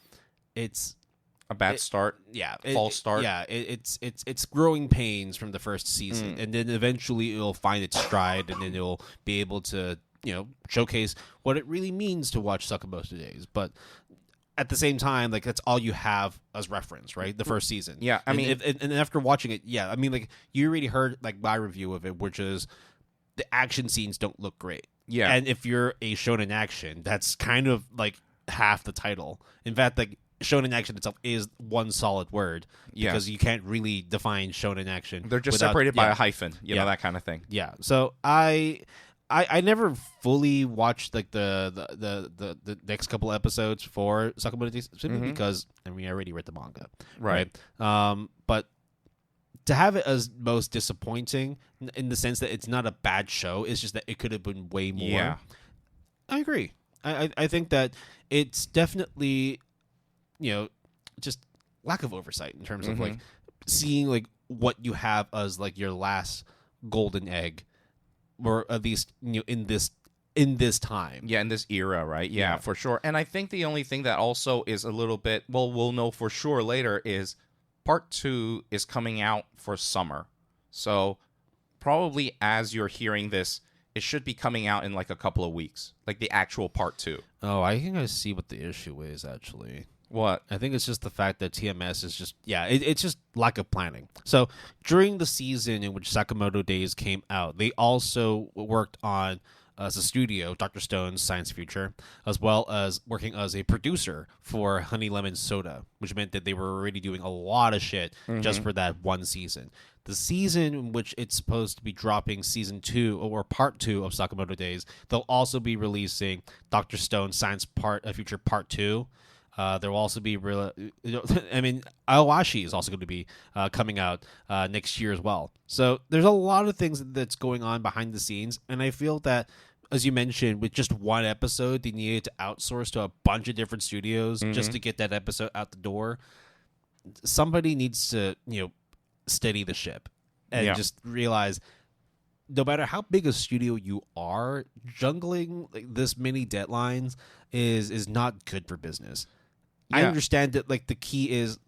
it's a bad start. Yeah, false start. Yeah, it's growing pains from the first season, and then eventually it'll find its stride, and then it'll be able to showcase what it really means to watch Sakamoto Days. But at the same time, like, that's all you have as reference, right? The first season. Yeah, I mean... And after watching it, yeah, I mean, like, you already heard, like, my review of it, which is the action scenes don't look great. Yeah. And if you're a shonen action, that's kind of, like, half the title. In fact, like, shonen action itself is one solid word. Because you can't really define shonen action. They're just separated by a hyphen, that kind of thing. Yeah. So I never fully watched like the next couple episodes for Sakamoto Days simply because I already read the manga, right? But to have it as most disappointing in the sense that it's not a bad show, it's just that it could have been way more. Yeah, I agree. I think that it's definitely just lack of oversight in terms of like seeing like what you have as like your last golden egg. Or at least in this time. Yeah, in this era, right? Yeah, for sure. And I think the only thing that also is a little bit, we'll know for sure later, is Part 2 is coming out for summer. So probably as you're hearing this, it should be coming out in like a couple of weeks. Like the actual Part 2. Oh, I think I see what the issue is, actually. What? I think it's just the fact that TMS is just it's just lack of planning. So during the season in which Sakamoto Days came out, they also worked on as a studio, Dr. Stone's Science Future, as well as working as a producer for Honey Lemon Soda, which meant that they were already doing a lot of shit just for that one season. The season in which it's supposed to be dropping season 2 or part 2 of Sakamoto Days, they'll also be releasing Dr. Stone's Science Future Part 2. There will also be Aowashi is also going to be coming out next year as well. So there's a lot of things that's going on behind the scenes, and I feel that, as you mentioned, with just one episode, they needed to outsource to a bunch of different studios just to get that episode out the door. Somebody needs to, steady the ship and just realize, no matter how big a studio you are, jungling this many deadlines is not good for business. I understand that the key is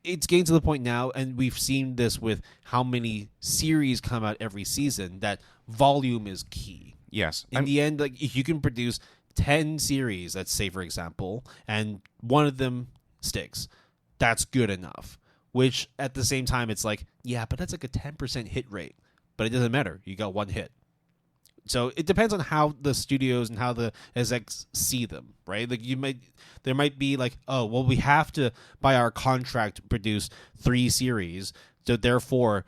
it's getting to the point now, and we've seen this with how many series come out every season, that volume is key. Yes. In the end, if you can produce 10 series, let's say, for example, and one of them sticks, that's good enough. Which, at the same time, it's but that's a 10% hit rate. But it doesn't matter. You got one hit. So it depends on how the studios and how the execs see them, right? There might be we have to, by our contract, produce 3 series. So therefore,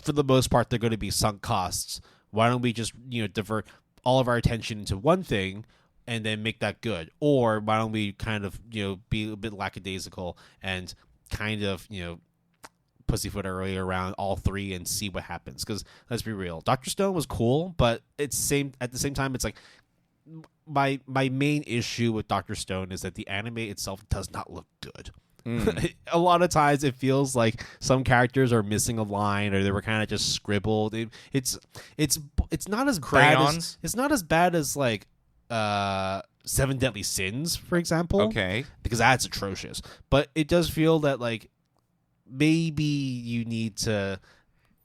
for the most part, they're going to be sunk costs. Why don't we just divert all of our attention into one thing and then make that good? Or why don't we kind of be a bit lackadaisical and kind of pussyfoot our way around all 3 and see what happens? Because let's be real, Dr. Stone was cool, but at the same time, it's my main issue with Dr. Stone is that the anime itself does not look good. A lot of times it feels like some characters are missing a line, or they were kind of just scribbled. It's not as crayons. It's not as bad as Seven Deadly Sins, for example. Okay, because that's atrocious. But it does feel that maybe you need to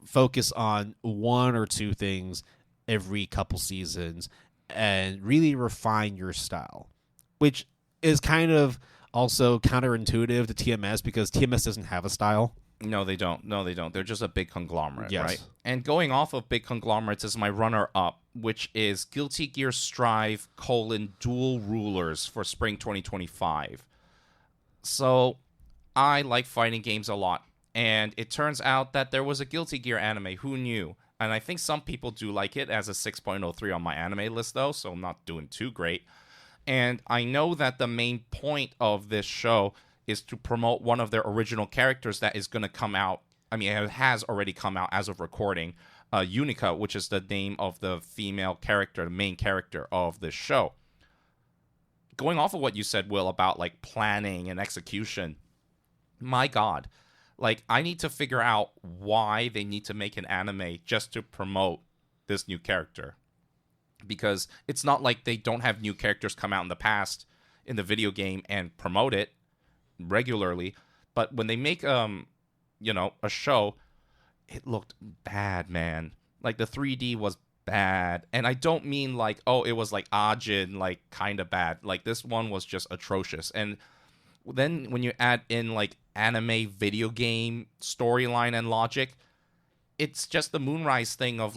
focus on 1 or 2 things every couple seasons and really refine your style, which is kind of also counterintuitive to TMS, because TMS doesn't have a style. No, they don't. They're just a big conglomerate, yes. Right? And going off of big conglomerates is my runner-up, which is Guilty Gear Strive: Dual Rulers for spring 2025. So I like fighting games a lot, and it turns out that there was a Guilty Gear anime. Who knew? And I think some people do like it as a 6.03 on my anime list, though, so I'm not doing too great. And I know that the main point of this show is to promote one of their original characters that is going to come out. I mean, it has already come out as of recording, Unica, which is the name of the female character, the main character of this show. Going off of what you said, Will, about planning and execution, my God, I need to figure out why they need to make an anime just to promote this new character. Because it's not like they don't have new characters come out in the past in the video game and promote it regularly. But when they make, a show, it looked bad, man. The 3D was bad. And I don't mean it was Ajin, kind of bad. This one was just atrocious. And then when you add in anime video game storyline and logic, it's just the Moonrise thing of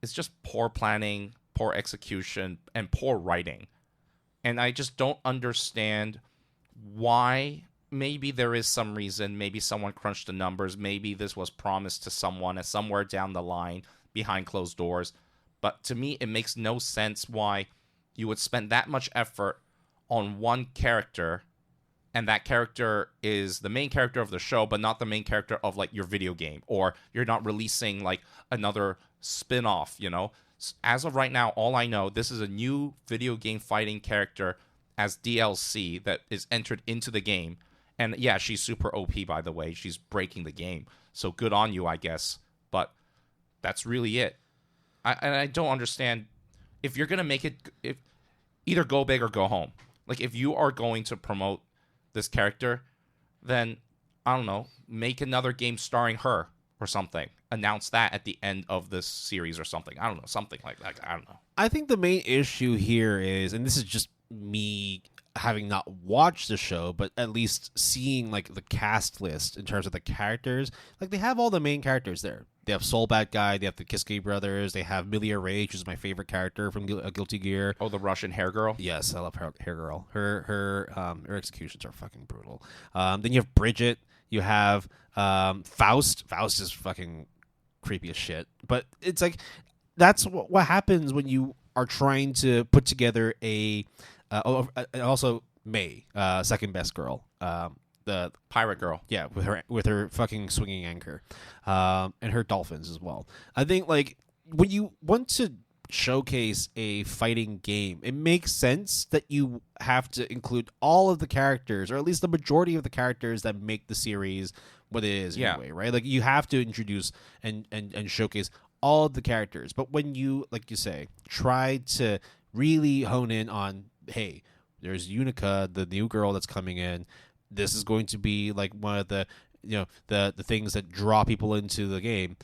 it's just poor planning, poor execution, and poor writing. And I just don't understand why. Maybe there is some reason. Maybe someone crunched the numbers. Maybe this was promised to someone at somewhere down the line behind closed doors. But to me, it makes no sense why you would spend that much effort on one character, and that character is the main character of the show, but not the main character of your video game, or you're not releasing another spin-off, As of right now, all I know, this is a new video game fighting character as DLC that is entered into the game. And yeah, she's super OP, by the way. She's breaking the game. So good on you, I guess. But that's really it. I don't understand. If you're going to make it, either go big or go home. If you are going to promote this character, then, I don't know, make another game starring her or something. Announce that at the end of this series or something. I don't know, something like that. I don't know. I think the main issue here is, and this is just me having not watched the show, but at least seeing like the cast list in terms of the characters, like they have all the main characters there. They have Soul Bad Guy, they have the Kiske brothers, they have Milia Rage, who's my favorite character from Guilty Gear. Oh, the Russian hair girl. Yes, I love hair girl. Her executions are fucking brutal. Then you have Bridget. You have Faust. Faust is fucking creepy as shit. But it's like that's what happens when you are trying to put together a. And also May, second best girl. The pirate girl. Yeah, with her fucking swinging anchor, and her dolphins as well. I think like when you want to showcase a fighting game, it makes sense that you have to include all of the characters, or at least the majority of the characters that make the series what it is anyway, right? Like you have to introduce and showcase all of the characters. But when you, like you say, try to really hone in on, hey, there's Unica, the new girl that's coming in. This is going to be like one of the, the things that draw people into the game.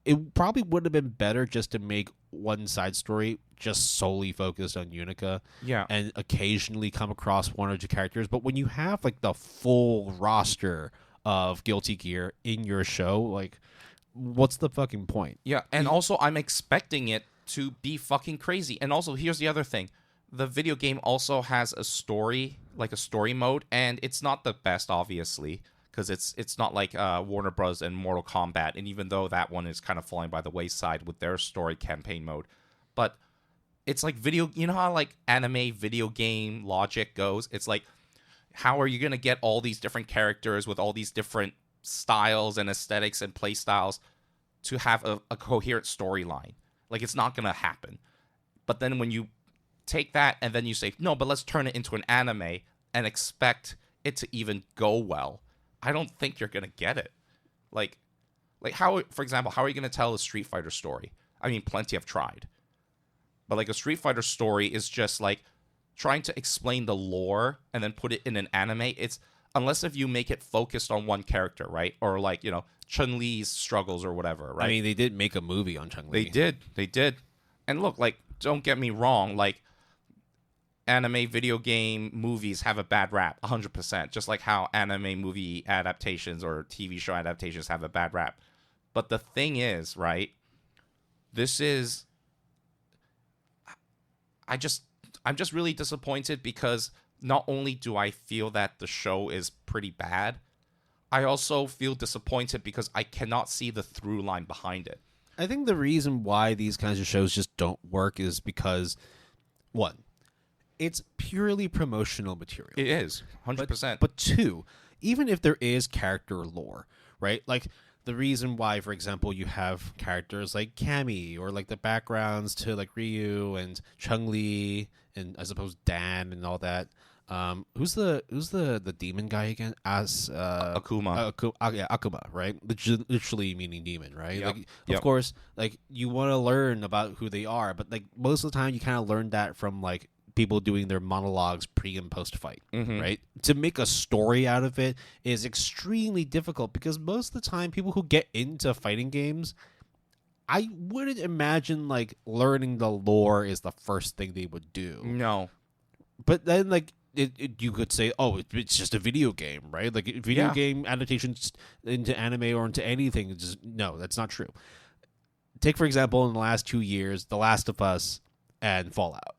It probably would have been better just to make one side story just solely focused on Unica. Yeah. And occasionally come across one or two characters. But when you have like the full roster of Guilty Gear in your show, like, what's the fucking point? Yeah. And also, I'm expecting it to be fucking crazy. And also, here's the other thing. The video game also has a story, like a story mode, and it's not the best, obviously, because it's not like Warner Bros. And Mortal Kombat, and even though that one is kind of falling by the wayside with their story campaign mode, but it's like you know how like anime video game logic goes? It's like, how are you going to get all these different characters with all these different styles and aesthetics and play styles to have a coherent storyline? Like, it's not going to happen. But then when you take that and then you say, no, but let's turn it into an anime and expect it to even go well, I don't think you're gonna get it. Like how, for example, how are you gonna tell a Street Fighter story? I mean, plenty have tried, but like a Street Fighter story is just like trying to explain the lore and then put it in an anime. It's, unless if you make it focused on one character, right? Or like, Chun-Li's struggles or whatever, right? I mean, they did make a movie on Chun-Li. They did. And look, like, don't get me wrong, like, anime video game movies have a bad rap 100%, just like how anime movie adaptations or TV show adaptations have a bad rap. But the thing is, right, I'm just really disappointed because not only do I feel that the show is pretty bad, I also feel disappointed because I cannot see the through line behind it. I think the reason why these kinds of shows just don't work is because, one, it's purely promotional material. It is, 100%. But two, even if there is character lore, right? Like, the reason why, for example, you have characters like Cammy, or like the backgrounds to like Ryu and Chun-Li and I suppose Dan and all that. Who's the demon guy again? Akuma. Akuma, right? Literally meaning demon, right? Yep. Like, of course, like you want to learn about who they are, but like most of the time, you kind of learn that from like people doing their monologues pre and post fight, right? To make a story out of it is extremely difficult because most of the time, people who get into fighting games, I wouldn't imagine like learning the lore is the first thing they would do. No, but then like you could say, oh, it's just a video game, right? Like video game adaptations into anime or into anything. Just no, that's not true. Take for example, in the last 2 years, The Last of Us and Fallout.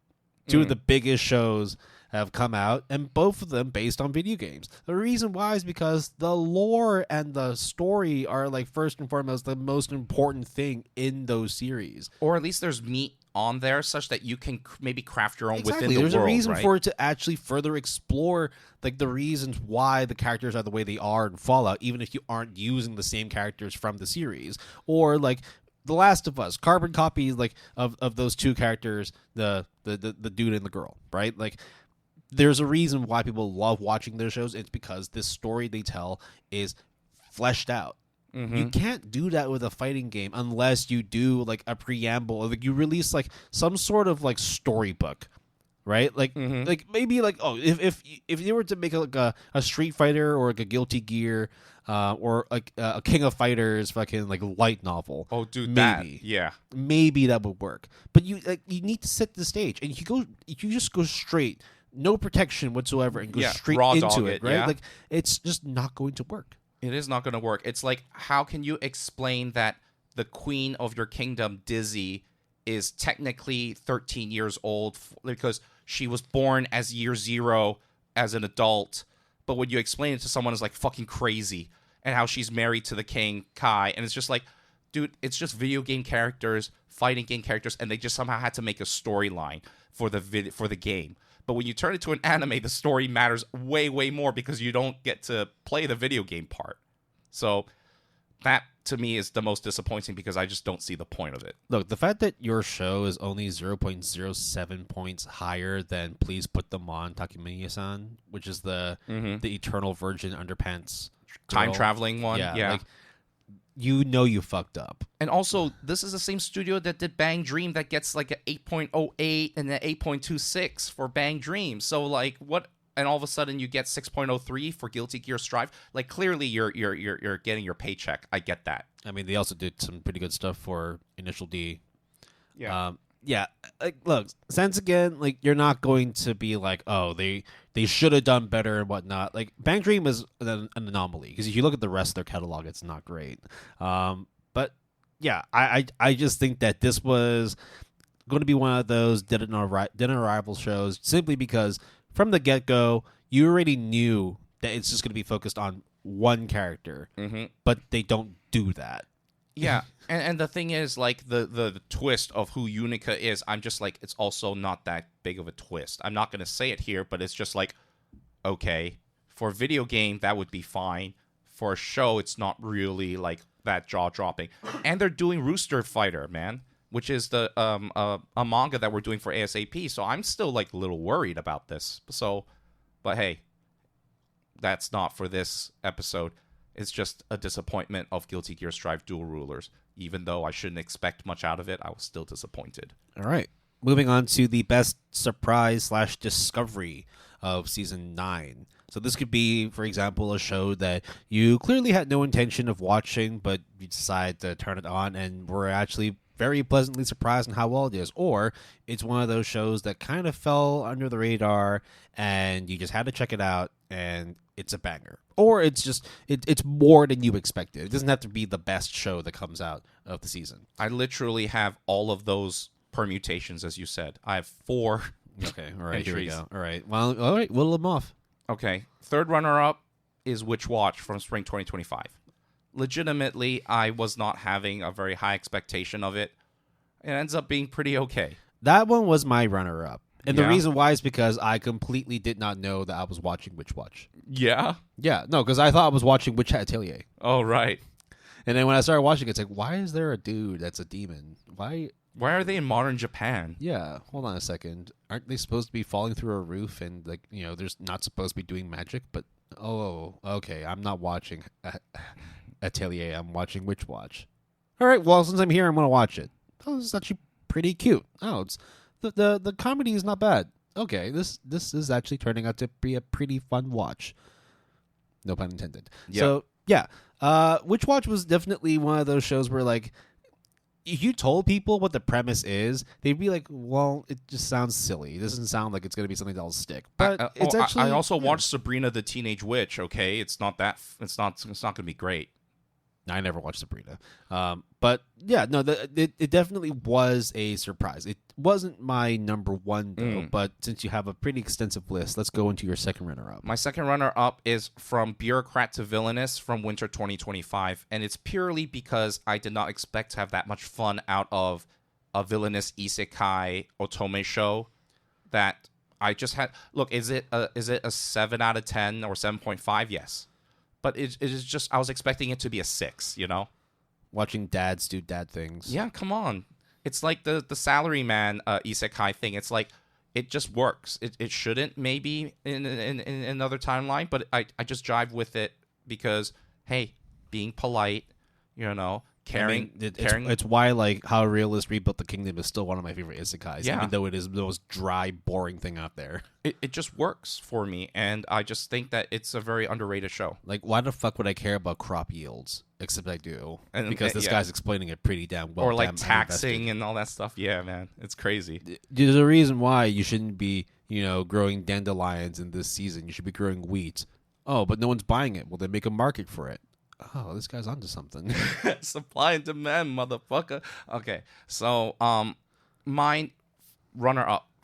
Two of the biggest shows have come out, and both of them based on video games. The reason why is because the lore and the story are, like, first and foremost, the most important thing in those series. Or at least there's meat on there such that you can maybe craft your own within the world. There's a reason right? for it to actually further explore, like, the reasons why the characters are the way they are in Fallout, even if you aren't using the same characters from the series. Or, like, The Last of Us, carbon copies like of those two characters, the dude and the girl, right? Like, there's a reason why people love watching their shows. It's because this story they tell is fleshed out. You can't do that with a fighting game unless you do like a preamble, or like you release like some sort of like storybook, right? Like like maybe like, oh, if you were to make like a Street Fighter or like a Guilty Gear or like a King of Fighters fucking like light novel. Oh, dude, maybe that maybe that would work. But you need to set the stage, and you just go straight no protection whatsoever and go straight raw into dog it, right? yeah. Like, it's just not going to work. It is not going to work. It's like, how can you explain that the queen of your kingdom, Dizzy, is technically 13 years old because she was born as year 0 as an adult, but when you explain it to someone, it's like fucking crazy, and how she's married to the king, Kai, and it's just like, dude, it's just video game characters, fighting game characters, and they just somehow had to make a storyline for the game. But when you turn it to an anime, the story matters way, way more because you don't get to play the video game part. So that, to me, is the most disappointing because I just don't see the point of it. Look, the fact that your show is only 0.07 points higher than Please Put Them On Takemiya-san, which is the Eternal Virgin Underpants Time traveling one. Yeah. Like, you fucked up. And also, this is the same studio that did Bang Dream that gets like an 8.08 and an 8.26 for Bang Dream. So like, what? And all of a sudden you get 6.03 for Guilty Gear Strive. Like, clearly you're getting your paycheck. I get that. I mean, they also did some pretty good stuff for Initial D. Yeah. Yeah. Like, look, Sense again, like, you're not going to be like, oh, they should have done better and whatnot. Like, Bang Dream is an anomaly because if you look at the rest of their catalog, it's not great. But yeah, I just think that this was going to be one of those dead on arrival shows simply because from the get-go, you already knew that it's just going to be focused on one character, but they don't do that. Yeah, and the thing is, like, the twist of who Unica is, I'm just like, it's also not that big of a twist. I'm not going to say it here, but it's just like, okay, for a video game, that would be fine. For a show, it's not really, like, that jaw-dropping. And they're doing Rooster Fighter, man, which is the a manga that we're doing for ASAP, so I'm still, like, a little worried about this. So, but hey, that's not for this episode. It's just a disappointment of Guilty Gear Strive Dual Rulers. Even though I shouldn't expect much out of it, I was still disappointed. All right. Moving on to the best surprise / discovery of Season 9. So this could be, for example, a show that you clearly had no intention of watching, but you decide to turn it on and were actually very pleasantly surprised on how well it is. Or it's one of those shows that kind of fell under the radar and you just had to check it out and it's a banger. Or it's just, it's more than you expected. It doesn't have to be the best show that comes out of the season. I literally have all of those permutations, as you said. I have 4 Okay, all right, entries. here we go. All right, well, all right, whittle them off. Okay, third runner-up is Witch Watch from Spring 2025. Legitimately, I was not having a very high expectation of it. It ends up being pretty okay. That one was my runner-up. And Yeah? the reason why is because I completely did not know that I was watching Witch Watch. Yeah? Yeah, no, because I thought I was watching Witch Hat Atelier. Oh, right. And then when I started watching it, it's like, why is there a dude that's a demon? Why are they in modern Japan? Yeah, hold on a second. Aren't they supposed to be falling through a roof and, like, you know, there's not supposed to be doing magic? But, okay, I'm not watching Atelier. I'm watching Witch Watch. All right, well, since I'm here, I'm going to watch it. Oh, this is actually pretty cute. Oh, it's the comedy is not bad. Okay, this is actually turning out to be a pretty fun watch. No pun intended. Yep. So, yeah. Witch Watch was definitely one of those shows where, like, if you told people what the premise is, they'd be like, well, it just sounds silly. It doesn't sound like it's going to be something that'll stick. But it's actually... I also watched Sabrina the Teenage Witch, okay? It's not going to be great. I never watched Sabrina. But, yeah, no, it definitely was a surprise. It wasn't my number one, though, but since you have a pretty extensive list, let's go into your second runner-up. My second runner-up is From Bureaucrat to Villainous from Winter 2025, and it's purely because I did not expect to have that much fun out of a villainous isekai otome show that I just had. Look, is it a 7 out of 10 or 7.5? Yes. But it is just, I was expecting it to be a 6, you know? Watching dads do dad things. Yeah, come on. It's like the salaryman isekai thing. It's like, it just works. It shouldn't maybe in another timeline, but I just jive with it because, hey, being polite, you know, caring. I mean, caring. It's why, like, How Realist Rebuilt the Kingdom is still one of my favorite isekais, Yeah. even though it is the most dry, boring thing out there. It just works for me, and I just think that it's a very underrated show. Like, why the fuck would I care about crop yields? Except I do. And- because this yeah. guy's explaining it pretty damn well. Or like damn taxing invested. and all that stuff. Yeah, man. It's crazy. There's a reason why you shouldn't be growing dandelions in this season. You should be growing wheat. Oh, but no one's buying it. Well, they make a market for it. Oh, this guy's onto something. Supply and demand, motherfucker. Okay, so mine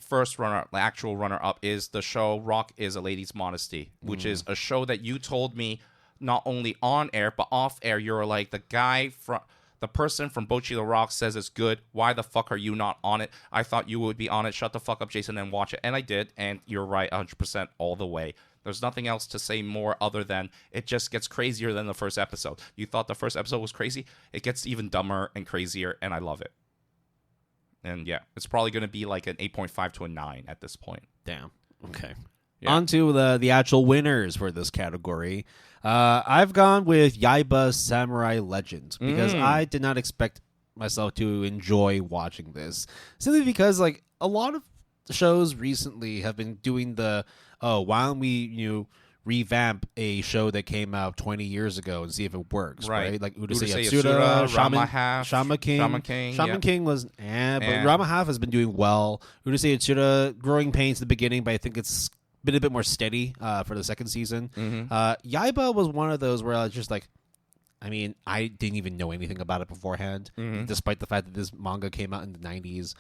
first runner-up, the actual runner-up is the show Rock is a Lady's Modesty, which is a show that you told me not only on air but off air. You're like, the person from Bocchi the Rock says it's good. Why the fuck are you not on it? I thought you would be on it. Shut the fuck up, Jason, and watch it. And I did, and you're right 100% all the way. There's nothing else to say more other than it just gets crazier than the first episode. You thought the first episode was crazy? It gets even dumber and crazier, and I love it. And yeah, it's probably going to be like an 8.5 to a 9 at this point. Damn. Okay. Yeah. On to the actual winners for this category. I've gone with Yaiba Samurai Legends because I did not expect myself to enjoy watching this. Simply because, like, a lot of shows recently have been doing why don't we, revamp a show that came out 20 years ago and see if it works, right? Like Urusei Yatsura, Shaman King was but Rama Half has been doing well. Urusei Yatsura, growing pains at the beginning, but I think it's been a bit more steady for the second season. Yaiba was one of those where I was just like, I didn't even know anything about it beforehand, despite the fact that this manga came out in the 90s.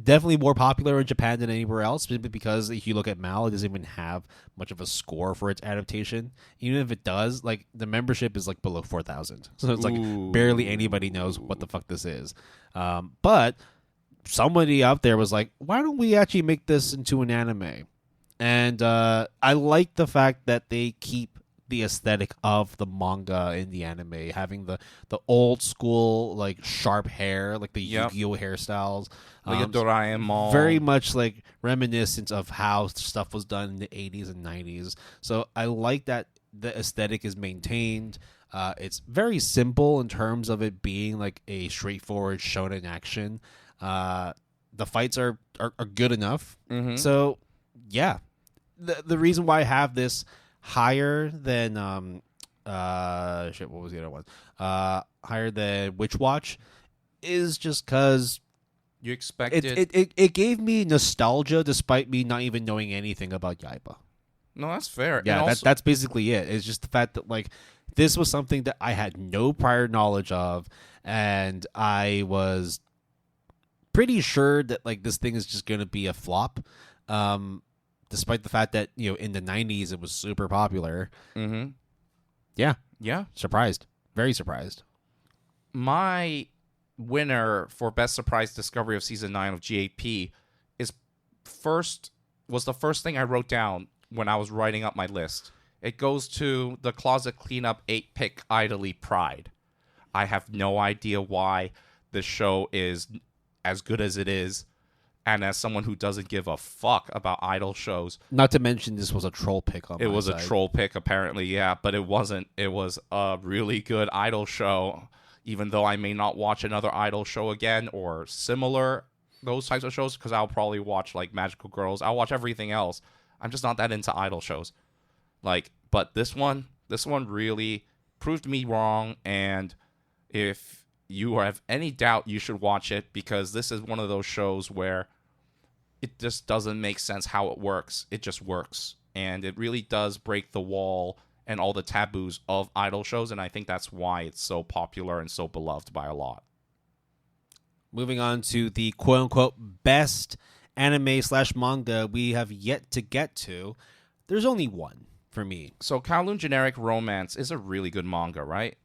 Definitely more popular in Japan than anywhere else, simply because if you look at MAL, it doesn't even have much of a score for its adaptation. Even if it does, like, the membership is like below 4,000. So it's like barely anybody knows what the fuck this is. But somebody out there was like, why don't we actually make this into an anime? And I like the fact that they keep the aesthetic of the manga in the anime, having the old school, like, sharp hair, like the Yu-Gi-Oh hairstyles, like a Doraemon, very much like reminiscent of how stuff was done in the 80s and 90s. So I like that the aesthetic is maintained. It's very simple in terms of it being like a straightforward shonen action. The fights are good enough. So yeah, the reason why I have this higher than what was the other one? Higher than Witch Watch is just because you expected it gave me nostalgia despite me not even knowing anything about Yaiba. No, that's fair. Yeah, and also, that's basically it. It's just the fact that, like, this was something that I had no prior knowledge of, and I was pretty sure that, like, this thing is just gonna be a flop. Despite the fact that, in the 90s it was super popular. Yeah. Surprised. Very surprised. My winner for Best Surprise Discovery of Season 9 of GAP was the first thing I wrote down when I was writing up my list. It goes to the Closet Cleanup 8-pick Idly Pride. I have no idea why this show is as good as it is. And as someone who doesn't give a fuck about idol shows... Not to mention this was a troll pick on my side. It was a troll pick, apparently, yeah. But it wasn't. It was a really good idol show. Even though I may not watch another idol show again or similar, those types of shows, because I'll probably watch, like, Magical Girls. I'll watch everything else. I'm just not that into idol shows. Like, but this one really proved me wrong. And if you have any doubt, you should watch it, because this is one of those shows where it just doesn't make sense how it works. It just works. And it really does break the wall and all the taboos of idol shows, and I think that's why it's so popular and so beloved by a lot. Moving on to the quote-unquote best anime/manga we have yet to get to. There's only one for me. So Kowloon Generic Romance is a really good manga, right?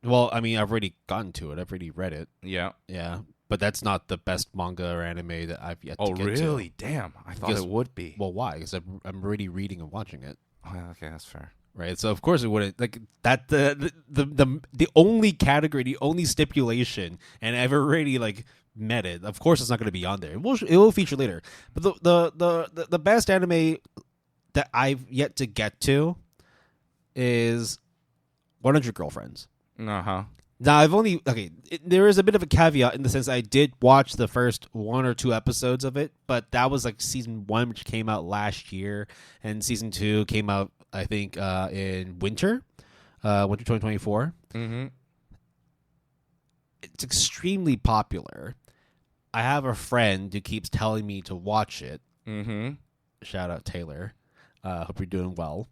Well, I've already gotten to it. I've already read it. Yeah. Yeah. But that's not the best manga or anime that I've yet to get to. Oh, really? Damn. I thought it would be. Well, why? Because I'm already reading and watching it. Oh, okay, that's fair. Right? So, of course, it wouldn't. Like, that, the only category, the only stipulation, and I've already, like, met it. Of course, it's not going to be on there. It will feature later. But the best anime that I've yet to get to is 100 Girlfriends. Uh-huh. Now, there is a bit of a caveat in the sense I did watch the first 1 or 2 episodes of it, but that was like season 1, which came out last year, and season 2 came out, I think, in winter 2024. It's extremely popular. I have a friend who keeps telling me to watch it. Mm-hmm. Shout out Taylor. Hope you're doing well.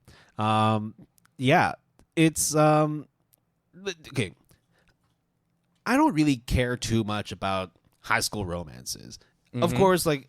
Yeah, it's okay. I don't really care too much about high school romances. Mm-hmm. Of course, like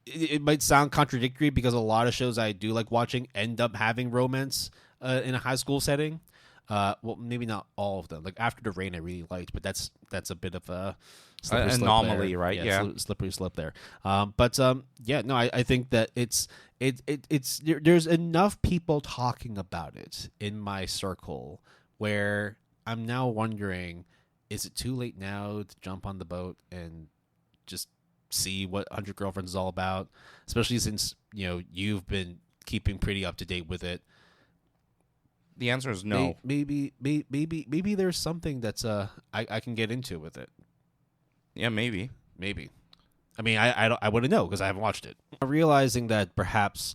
it might sound contradictory because a lot of shows I do like watching end up having romance in a high school setting. Well, maybe not all of them. Like After the Rain, I really liked, but that's a bit of a slippery slope anomaly, there. right? Yeah. Slippery slope there. Yeah, no, I think that it's there's enough people talking about it in my circle where I'm now wondering, is it too late now to jump on the boat and just see what 100 Girlfriends is all about? Especially since you've been keeping pretty up to date with it. The answer is no. Maybe there's something that's I can get into with it. Yeah, maybe. I mean, I wouldn't know because I haven't watched it. Realizing that perhaps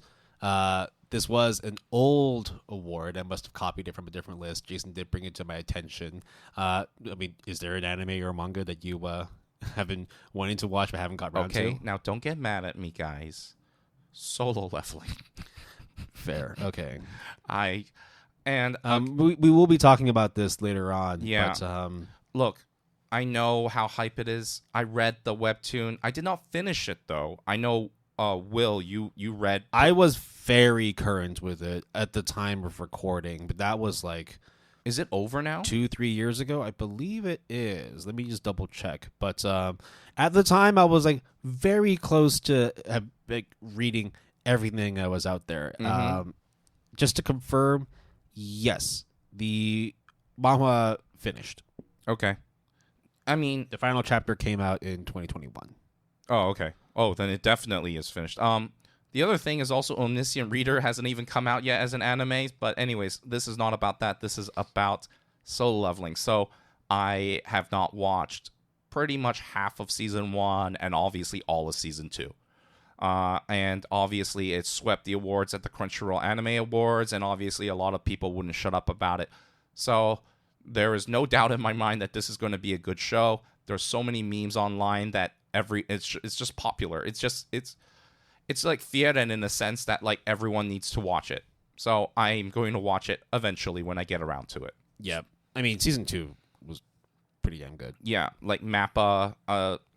this was an old award, I must have copied it from a different list. Jason did bring it to my attention. I mean, is there an anime or manga that you have been wanting to watch but haven't got around to? Okay, now don't get mad at me, guys. Solo Leveling. Fair. Okay. We we will be talking about this later on. Yeah. But, look, I know how hype it is. I read the webtoon. I did not finish it though. I know, Will, you read. I was very current with it at the time of recording, but that was like, is it over now? 2-3 years ago, I believe it is. Let me just double check. But at the time, I was like very close to reading everything that was out there. Mm-hmm. Just to confirm. Yes, the manga finished. Okay. I mean, the final chapter came out in 2021. Oh, okay. Oh, then it definitely is finished. The other thing is also Omniscient Reader hasn't even come out yet as an anime. But anyways, this is not about that. This is about Solo Leveling. So I have not watched pretty much half of season 1 and obviously all of season 2. And obviously it swept the awards at the Crunchyroll Anime Awards, and obviously a lot of people wouldn't shut up about it. So there is no doubt in my mind that this is going to be a good show. There's so many memes online that it's just popular. It's like Fieren in the sense that like everyone needs to watch it. So I'm going to watch it eventually when I get around to it. Yeah. I mean, season 2 was pretty damn good. Yeah, like Mappa,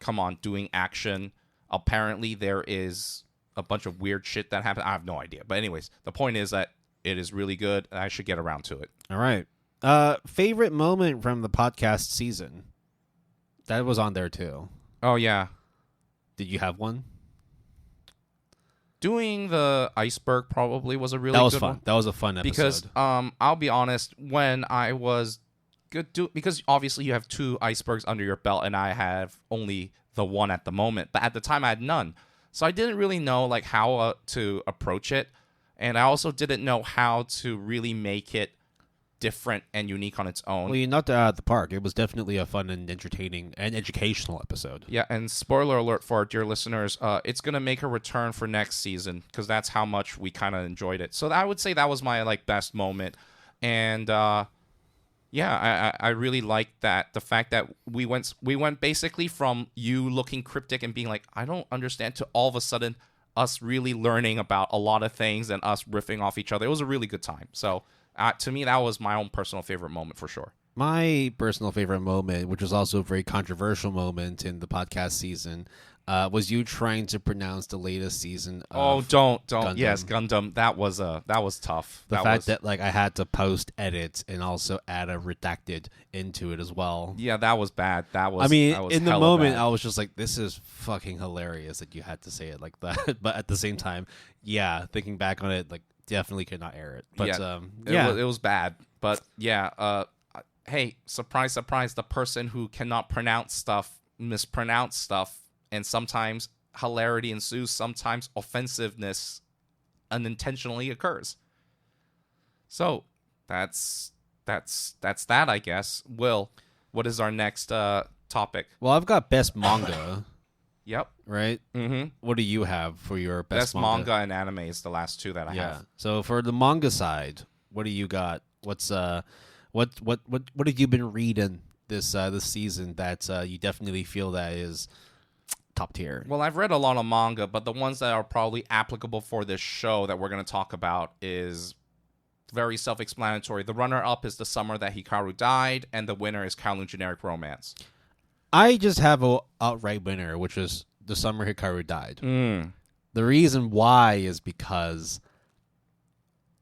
come on, doing action. Apparently, there is a bunch of weird shit that happened. I have no idea. But anyways, the point is that it is really good, and I should get around to it. All right. Favorite moment from the podcast season? That was on there, too. Oh, yeah. Did you have one? Doing the iceberg probably was a really good fun. one. That was a fun episode. Because, I'll be honest, when I was because obviously you have 2 icebergs under your belt, and I have only the one at the moment, but at the time I had none, so I didn't really know like how to approach it, and I also didn't know how to really make it different and unique on its own. Well, you knocked it out of the park. It was definitely a fun and entertaining and educational episode. Yeah, and spoiler alert for our dear listeners, it's gonna make a return for next season because that's how much we kind of enjoyed it. So I would say that was my like best moment, and yeah, I really liked that. The fact that we went basically from you looking cryptic and being like, I don't understand, to all of a sudden us really learning about a lot of things and us riffing off each other. It was a really good time. So to me, that was my own personal favorite moment for sure. My personal favorite moment, which was also a very controversial moment in the podcast season, was you trying to pronounce the latest season of don't. Gundam. Yes, Gundam. That was tough. The fact that like I had to post edits and also add a redacted into it as well. Yeah, that was bad. That was. I mean, that was in the hella moment, bad. I was just like, "This is fucking hilarious that you had to say it like that." But at the same time, yeah, thinking back on it, like definitely could not air it. But it was bad. But yeah, hey, surprise, surprise! The person who cannot pronounce stuff mispronounce stuff. And sometimes hilarity ensues. Sometimes offensiveness unintentionally occurs. So that's that, I guess. Will, what is our next topic? Well, I've got best manga. Yep. Right. Mm-hmm. What do you have for your best manga and anime is the last 2 that I have. So for the manga side, what do you got? What's what have you been reading this season that you definitely feel that is top tier. Well, I've read a lot of manga, but the ones that are probably applicable for this show that we're going to talk about is very self-explanatory. The runner-up is the summer that Hikaru died, and the winner is Kowloon Generic Romance. I just have a outright winner, which is the summer Hikaru died. The reason why is because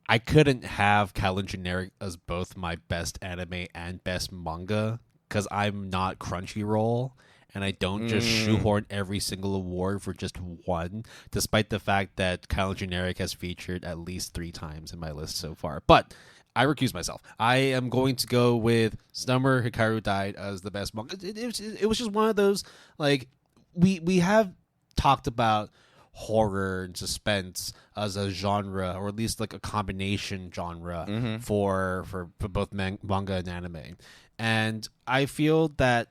I couldn't have Kowloon Generic as both my best anime and best manga because I'm not Crunchyroll. And I don't just shoehorn every single award for just one, despite the fact that Kowloon Generic has featured at least 3 times in my list so far. But I recuse myself. I am going to go with Summer Hikaru Died as the best manga. It was just one of those, like, we have talked about horror and suspense as a genre, or at least like a combination genre for both manga and anime. And I feel that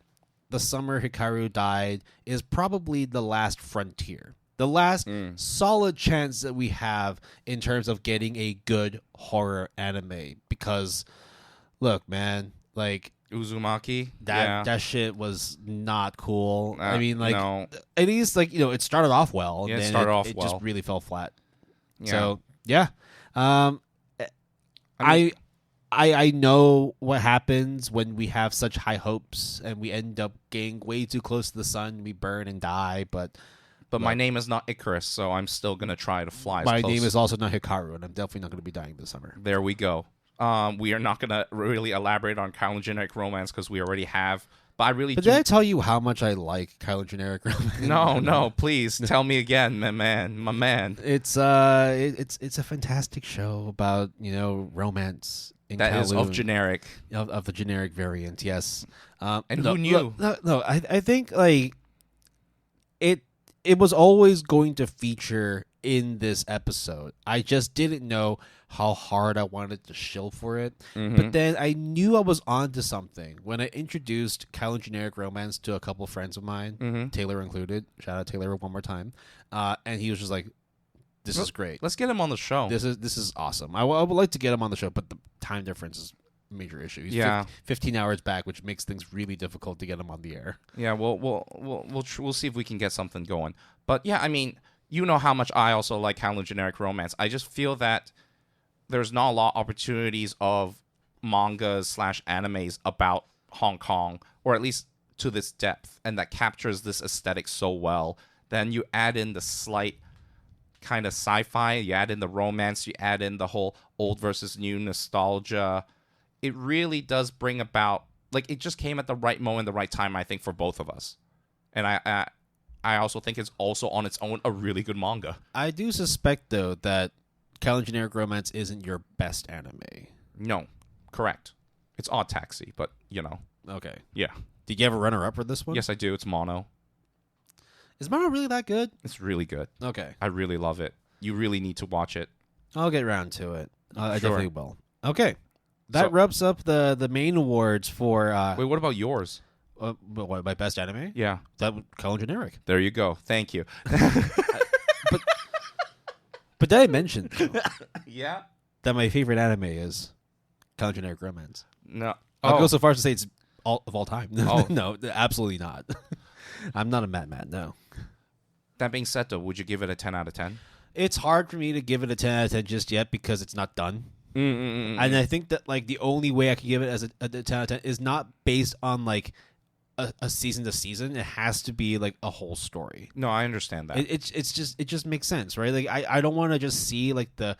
the summer Hikaru died is probably the last frontier, the last solid chance that we have in terms of getting a good horror anime. Because, look, man, like Uzumaki, that shit was not cool. I mean, like, no. at least, like, it started off well, Yeah, and it then started off it well. just really fell flat. Yeah. So yeah, I know what happens when we have such high hopes and we end up getting way too close to the sun. We burn and die, but my name is not Icarus, so I'm still gonna try to fly. My as close. name is also not Hikaru, and I'm definitely not going to be dying this summer. There we go. We are not gonna really elaborate on Kowloon Generic Romance because we already have. But I really. But did I tell you how much I like Kowloon Generic Romance? No, please tell me again, my man. It's a fantastic show about romance. That is of generic. Of the generic variant, yes. And who knew? No, I think like it was always going to feature in this episode. I just didn't know how hard I wanted to shill for it. But then I knew I was onto something when I introduced Kowloon Generic Romance to a couple friends of mine, Taylor included. Shout out Taylor one more time. And he was just like, "This is great. Let's get him on the show. This is awesome. I would like to get him on the show, but the time difference is a major issue. He's 15 hours back, which makes things really difficult to get him on the air. Yeah, we'll see if we can get something going. But yeah, I mean, you know how much I also like Kowloon Generic Romance. I just feel that there's not a lot of opportunities of mangas / animes about Hong Kong, or at least to this depth, and that captures this aesthetic so well. Then you add in the slight kind of sci-fi, you add in the romance, you add in the whole old versus new nostalgia. It really does bring about, like, it just came at the right moment, the right time, I think, for both of us. And I also think it's also on its own a really good manga. I do suspect, though, that Kowloon Generic Romance isn't your best anime. No, correct. It's Odd Taxi, but, Okay. Yeah. Did you have a runner-up for this one? Yes, I do. It's Mono. Is Mono really that good? It's really good. Okay. I really love it. You really need to watch it. I'll get around to it. I Sure. definitely will. Okay. That wraps up the main awards for... Wait, what about yours? What, my best anime? Yeah. That Kowloon Generic. There you go. Thank you. But did I mention Yeah. that my favorite anime is Kowloon Generic Romance? No. I'll go so far as to say it's all time. Oh. No, absolutely not. I'm not a Matt, no. That being said, though, would you give it a 10 out of 10? It's hard for me to give it a 10 out of 10 just yet because it's not done. And I think that like the only way I can give it as a 10 out of 10 is not based on like a season to season. It has to be like a whole story. No, I understand that. It just makes sense, right? Like I don't want to just see like the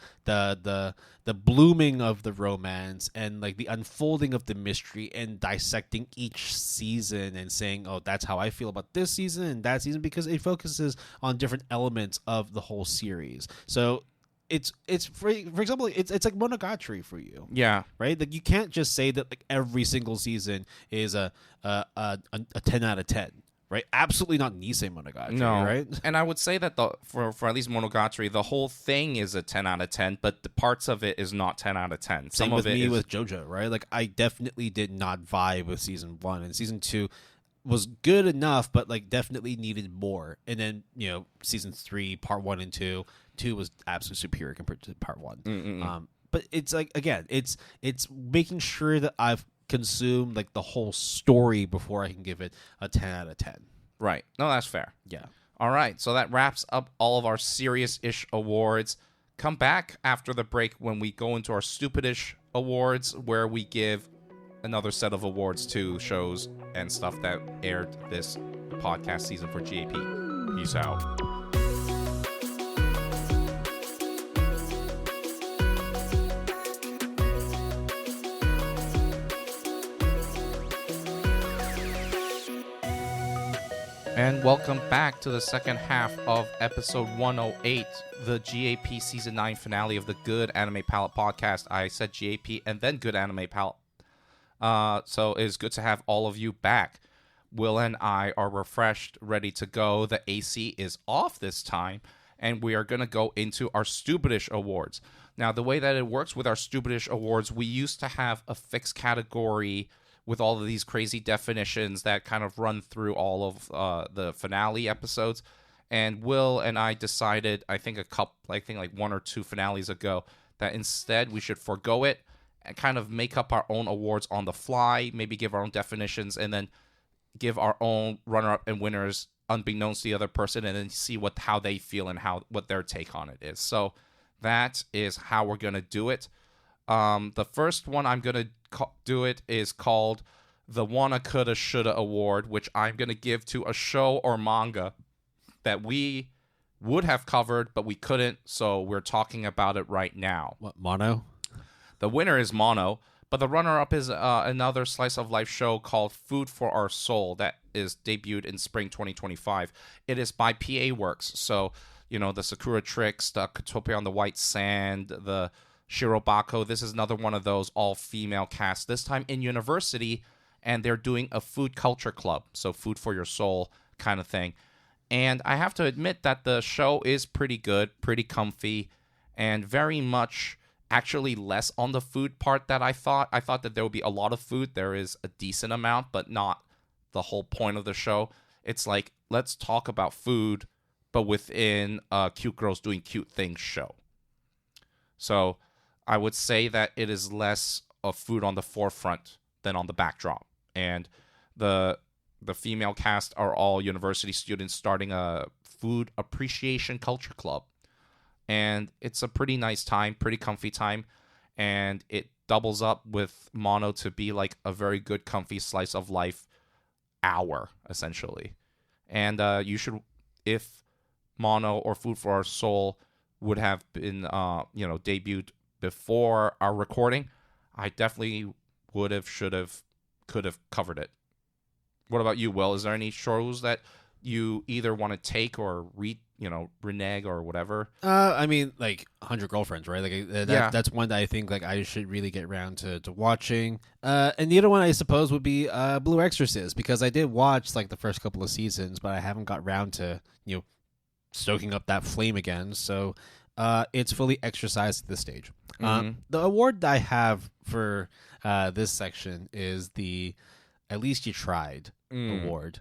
blooming of the romance and like the unfolding of the mystery and dissecting each season and saying, oh, that's how I feel about this season and that season, because it focuses on different elements of the whole series. So it's for example, it's like Monogatari for you. Yeah. Right? Like you can't just say that like every single season is a 10 out of 10. Right? Absolutely not Nisei Monogatari, no. Right? And I would say that for at least Monogatari, the whole thing is a 10 out of 10, but the parts of it is not 10 out of 10. Same with me with JoJo, right? Like I definitely did not vibe with season 1, and season 2 was good enough, but like definitely needed more. And then, season 3, part 1 and 2 was absolutely superior compared to part 1. But it's like, again, it's making sure that I've consumed like the whole story before I can give it a 10 out of 10. Right. No, that's fair. Yeah. All right. So that wraps up all of our serious-ish awards. Come back after the break when we go into our stupidish awards, where we give another set of awards to shows and stuff that aired this podcast season for GAP. Peace out. And welcome back to the second half of episode 108, the GAP Season 9 finale of the Good Anime Palette podcast. I said GAP and then Good Anime Palette. So it's good to have all of you back. Will and I are refreshed, ready to go. The AC is off this time, and we are going to go into our Stupidish Awards. Now, the way that it works with our Stupidish Awards, we used to have a fixed category with all of these crazy definitions that kind of run through all of the finale episodes. And Will and I decided, I think like one or two finales ago, that instead we should forego it and kind of make up our own awards on the fly, maybe give our own definitions, and then give our own runner-up and winners unbeknownst to the other person, and then see how they feel and what their take on it is. So that is how we're going to do it. The first one I'm going to do it is called the Wanna Coulda Shoulda Award, which I'm going to give to a show or manga that we would have covered, but we couldn't, so we're talking about it right now. What, Mono? The winner is Mono, but the runner-up is another slice of life show called Food for Our Soul that is debuted in spring 2025. It is by PA Works, so, the Sakura Tricks, the Katopia on the White Sand, the Shirobako. This is another one of those all-female casts, this time in university, and they're doing a food culture club, so food for your soul kind of thing. And I have to admit that the show is pretty good, pretty comfy, and very much actually less on the food part that I thought. I thought that there would be a lot of food. There is a decent amount, but not the whole point of the show. It's like, let's talk about food, but within a Cute Girls Doing Cute Things show. So I would say that it is less of food on the forefront than on the backdrop. And the female cast are all university students starting a food appreciation culture club. And it's a pretty nice time, pretty comfy time. And it doubles up with Mono to be like a very good, comfy slice of life hour, essentially. And you should, if Mono or Food for Our Soul would have been, debuted before our recording, I definitely would have, should have, could have covered it. What about you, Will? Is there any shows that you either want to take or renege or whatever? I mean, like 100 Girlfriends, right? Like that's one that I think like I should really get around to watching. And the other one I suppose would be Blue Exorcist, because I did watch like the first couple of seasons, but I haven't got around to stoking up that flame again. So it's fully exercised at this stage. Mm-hmm. The award that I have for this section is the At Least You Tried award,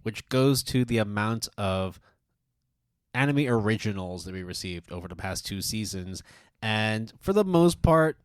which goes to the amount of anime originals that we received over the past 2 seasons, and for the most part,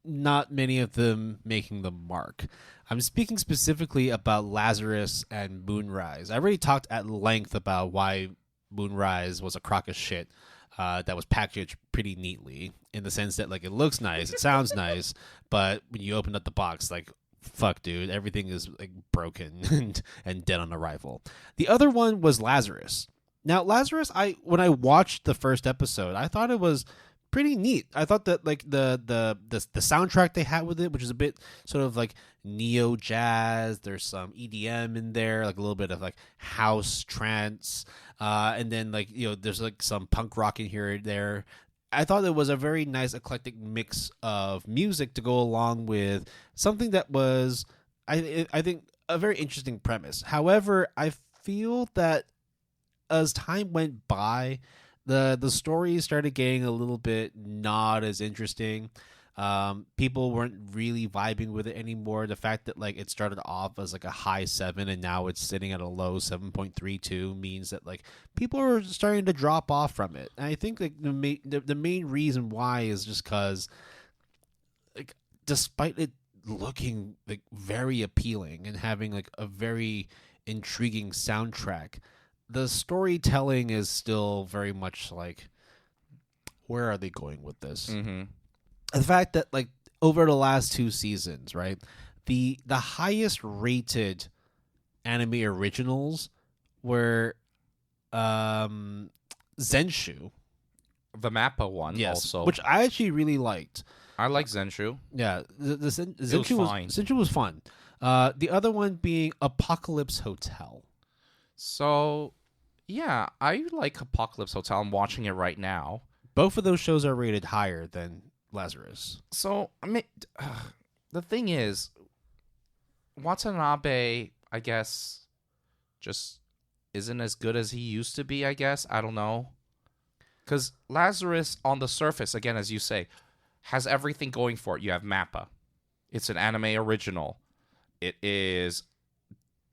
not many of them making the mark. I'm speaking specifically about Lazarus and Moonrise. I already talked at length about why Moonrise was a crock of shit that was packaged pretty neatly, in the sense that like it looks nice, it sounds nice, but when you open up the box, like, fuck, dude, everything is like broken and dead on arrival. The other one was Lazarus. Now, Lazarus, when I watched the first episode, I thought it was pretty neat. I thought that like the soundtrack they had with it, which is a bit sort of like neo jazz. There's some EDM in there, like a little bit of like house trance, and then like there's like some punk rock in here and there. I thought it was a very nice eclectic mix of music to go along with something that was, I think, a very interesting premise. However, I feel that as time went by, the story started getting a little bit not as interesting. People weren't really vibing with it anymore. The fact that like it started off as like a high 7 and now it's sitting at a low 7.32 means that like people are starting to drop off from it. And I think like the main reason why is just because like despite it looking like very appealing and having like a very intriguing soundtrack, the storytelling is still very much like, where are they going with this? Mm-hmm. The fact that like over the last 2 seasons, right, the highest rated anime originals were Zenshu, The Mappa one, yes, also. which I actually really liked. I like Zenshu. Yeah, Zenshu was fun. The other one being Apocalypse Hotel. So, yeah, I like Apocalypse Hotel. I'm watching it right now. Both of those shows are rated higher than Lazarus. So, I mean, the thing is, Watanabe, I guess, just isn't as good as he used to be, I guess. I don't know. Because Lazarus, on the surface, again, as you say, has everything going for it. You have Mappa. It's an anime original. It is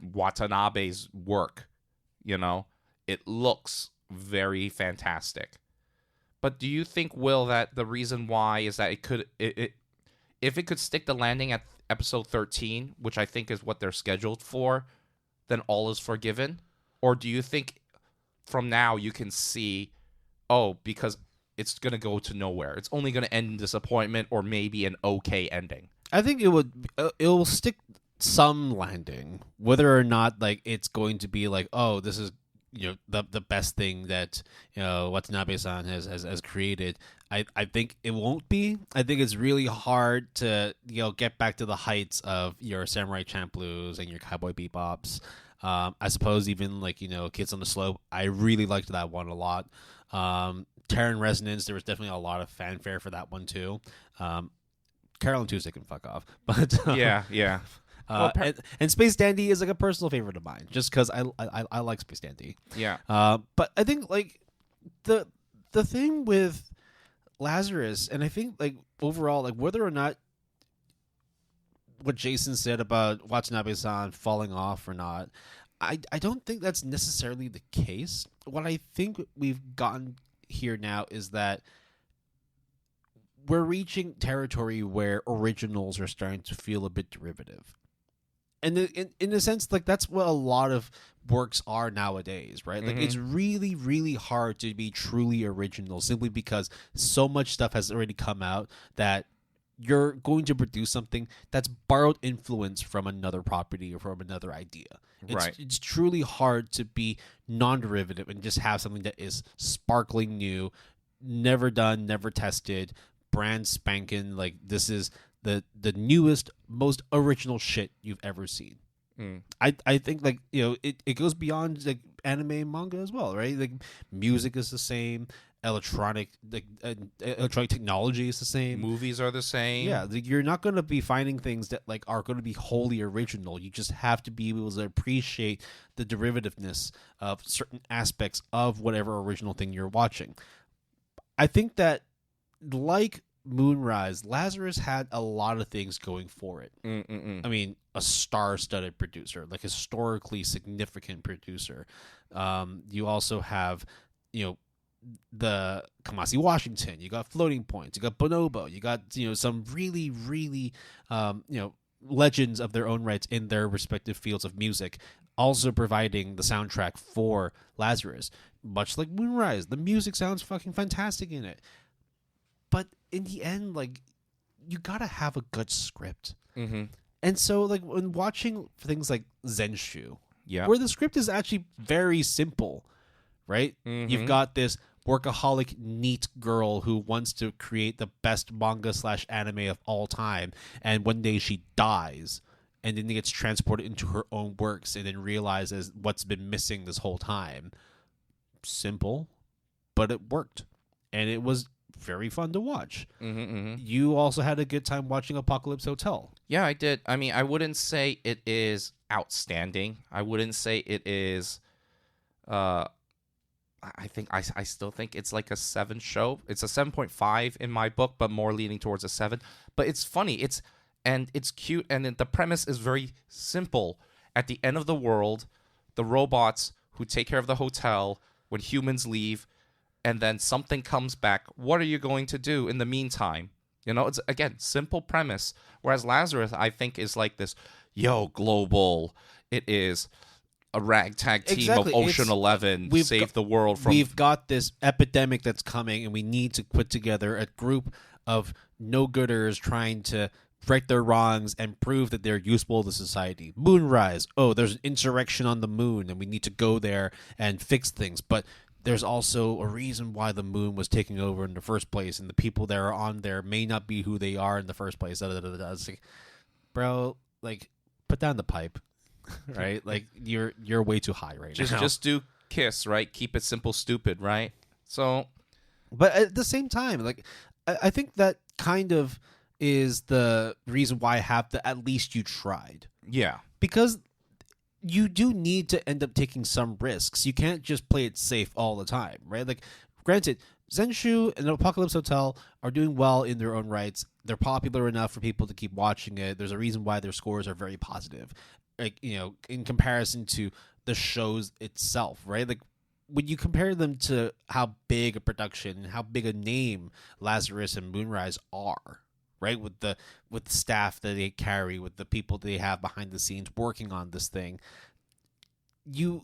Watanabe's work. You know? It looks very fantastic. But do you think, Will, that the reason why is that if it could stick the landing at episode 13, which I think is what they're scheduled for, then all is forgiven? Or do you think from now you can see, because it's going to go to nowhere. It's only going to end in disappointment or maybe an okay ending. I think it will stick some landing, whether or not like it's going to be like, oh, this is the best thing that Watanabe-san has created. I think it won't be. I think it's really hard to get back to the heights of your Samurai Champloo's and your Cowboy Bebops. I suppose even like Kids on the Slope. I really liked that one a lot. Terran Resonance, there was definitely a lot of fanfare for that one too. Carolyn Tuesday can fuck off, but yeah. And Space Dandy is like a personal favorite of mine, just because I like Space Dandy. Yeah. But I think like the thing with Lazarus, and I think like overall, like whether or not what Jason said about Watanabe-san falling off or not, I don't think that's necessarily the case. What I think we've gotten here now is that we're reaching territory where originals are starting to feel a bit derivative. And in a sense, like that's what a lot of works are nowadays, right? Like it's really, really hard to be truly original simply because so much stuff has already come out that you're going to produce something that's borrowed influence from another property or from another idea. It's truly hard to be non-derivative and just have something that is sparkling new, never done, never tested, brand spanking. Like this is the newest, most original shit you've ever seen. I think like it goes beyond like anime and manga as well, right? Like music is the same, electronic technology is the same, movies are the same. Yeah, like, you're not going to be finding things that like are going to be wholly original. You just have to be able to appreciate the derivativeness of certain aspects of whatever original thing you're watching. I think that like Moonrise, Lazarus had a lot of things going for it. I mean, a star-studded producer, like historically significant producer. You also have, the Kamasi Washington. You got Floating Points. You got Bonobo. You got some really, really legends of their own rights in their respective fields of music, also providing the soundtrack for Lazarus. Much like Moonrise, the music sounds fucking fantastic in it. But in the end, like, you gotta have a good script. And so, like, when watching things like Zenshu, where the script is actually very simple, right? You've got this workaholic, neat girl who wants to create the best manga/anime of all time, and one day she dies, and then gets transported into her own works, and then realizes what's been missing this whole time. Simple, but it worked, and it was very fun to watch. You also had a good time watching Apocalypse Hotel. Yeah, I did. I mean, I wouldn't say it is outstanding. I wouldn't say it is. I still think it's like a 7 show. It's a 7.5 in my book, but more leaning towards a 7. But it's funny. It's cute, and the premise is very simple. At the end of the world, the robots who take care of the hotel when humans leave, and then something comes back. What are you going to do in the meantime? It's, again, simple premise. Whereas Lazarus, I think, is like this, global. It is, a ragtag team Exactly. of Ocean 11 save the world from. We've got this epidemic that's coming, and we need to put together a group of no-gooders trying to right their wrongs and prove that they're useful to society. Moonrise. Oh, there's an insurrection on the moon, and we need to go there and fix things. But there's also a reason why the moon was taking over in the first place, and the people that are on there may not be who they are in the first place. It's like, bro, like, put down the pipe, right? Like, you're way too high right now. Just do Kiss, right? Keep it simple, stupid, right? So, but at the same time, like, I think that kind of is the reason why I have to at least you tried. yeah. Because you do need to end up taking some risks. You can't just play it safe all the time, right? Like, granted, Zenshu and Apocalypse Hotel are doing well in their own rights. They're popular enough for people to keep watching it. There's a reason why their scores are very positive, like, you know, in comparison to the shows itself, right? Like, when you compare them to how big a production and how big a name Lazarus and Moonrise are, right, with the staff that they carry, with the people they have behind the scenes working on this thing, you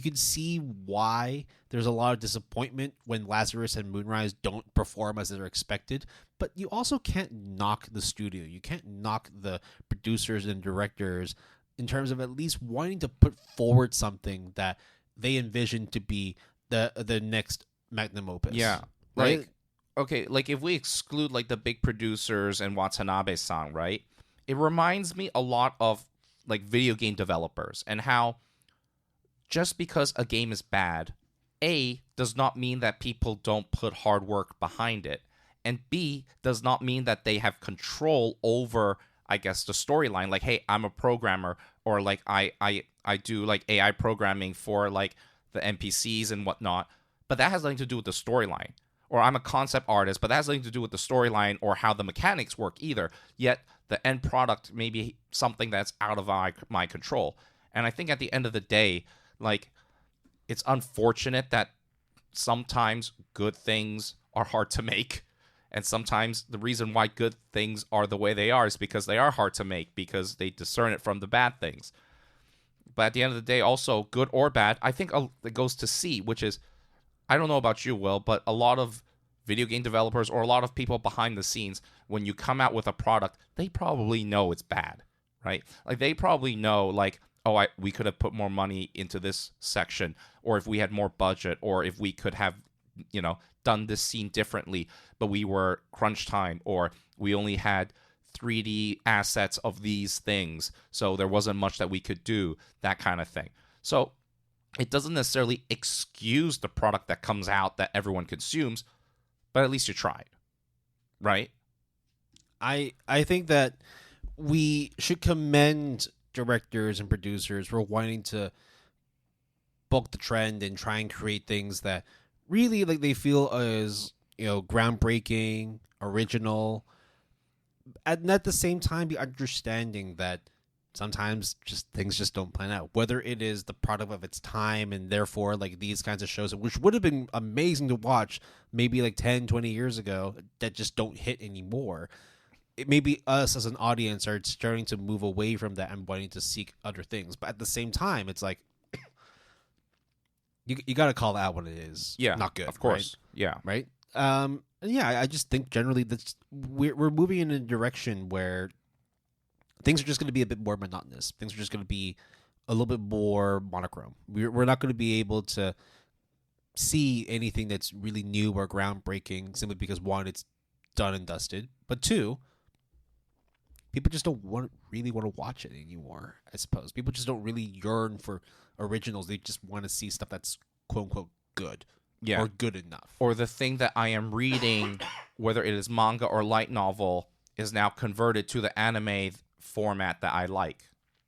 can see why there's a lot of disappointment when Lazarus and Moonrise don't perform as they're expected. But you also can't knock the studio. You can't knock the producers and directors in terms of at least wanting to put forward something that they envision to be the next magnum opus. Yeah. Right? Like, okay, like if we exclude like the big producers and Watanabe-san, right? It reminds me a lot of like video game developers and how just because a game is bad, A, does not mean that people don't put hard work behind it, and B, does not mean that they have control over, I guess, the storyline. Like, hey, I'm a programmer, or like I do like AI programming for like the NPCs and whatnot, but that has nothing to do with the storyline. Or I'm a concept artist, but that has nothing to do with the storyline or how the mechanics work either. Yet the end product may be something that's out of my control. And I think at the end of the day, like, it's unfortunate that sometimes good things are hard to make. And sometimes the reason why good things are the way they are is because they are hard to make, because they discern it from the bad things. But at the end of the day, also, good or bad, I think it goes to C, which is, I don't know about you, Will, but a lot of video game developers or a lot of people behind the scenes, when you come out with a product, they probably know it's bad, right? Like, they probably know, like, oh, we could have put more money into this section, or if we had more budget, or if we could have, you know, done this scene differently, but we were crunch time, or we only had 3D assets of these things, so there wasn't much that we could do, that kind of thing. So it doesn't necessarily excuse the product that comes out that everyone consumes, but at least you tried, right? I think that we should commend directors and producers for wanting to buck the trend and try and create things that really, like, they feel is, you know, groundbreaking, original, and at the same time be understanding that sometimes things just don't plan out, whether it is the product of its time, and therefore, like, these kinds of shows, which would have been amazing to watch maybe like 10-20 years ago, that just don't hit anymore. It may be us as an audience are starting to move away from that and wanting to seek other things, but at the same time, it's like you got to call out when it is not good, of course, right? I just think generally that we're moving in a direction where things are just going to be a bit more monotonous. Things are just going to be a little bit more monochrome. We're not going to be able to see anything that's really new or groundbreaking simply because, one, it's done and dusted, but two, people just don't really want to watch it anymore, I suppose. People just don't really yearn for originals. They just want to see stuff that's quote-unquote good or good enough. Or the thing that I am reading, whether it is manga or light novel, is now converted to the anime format that I like.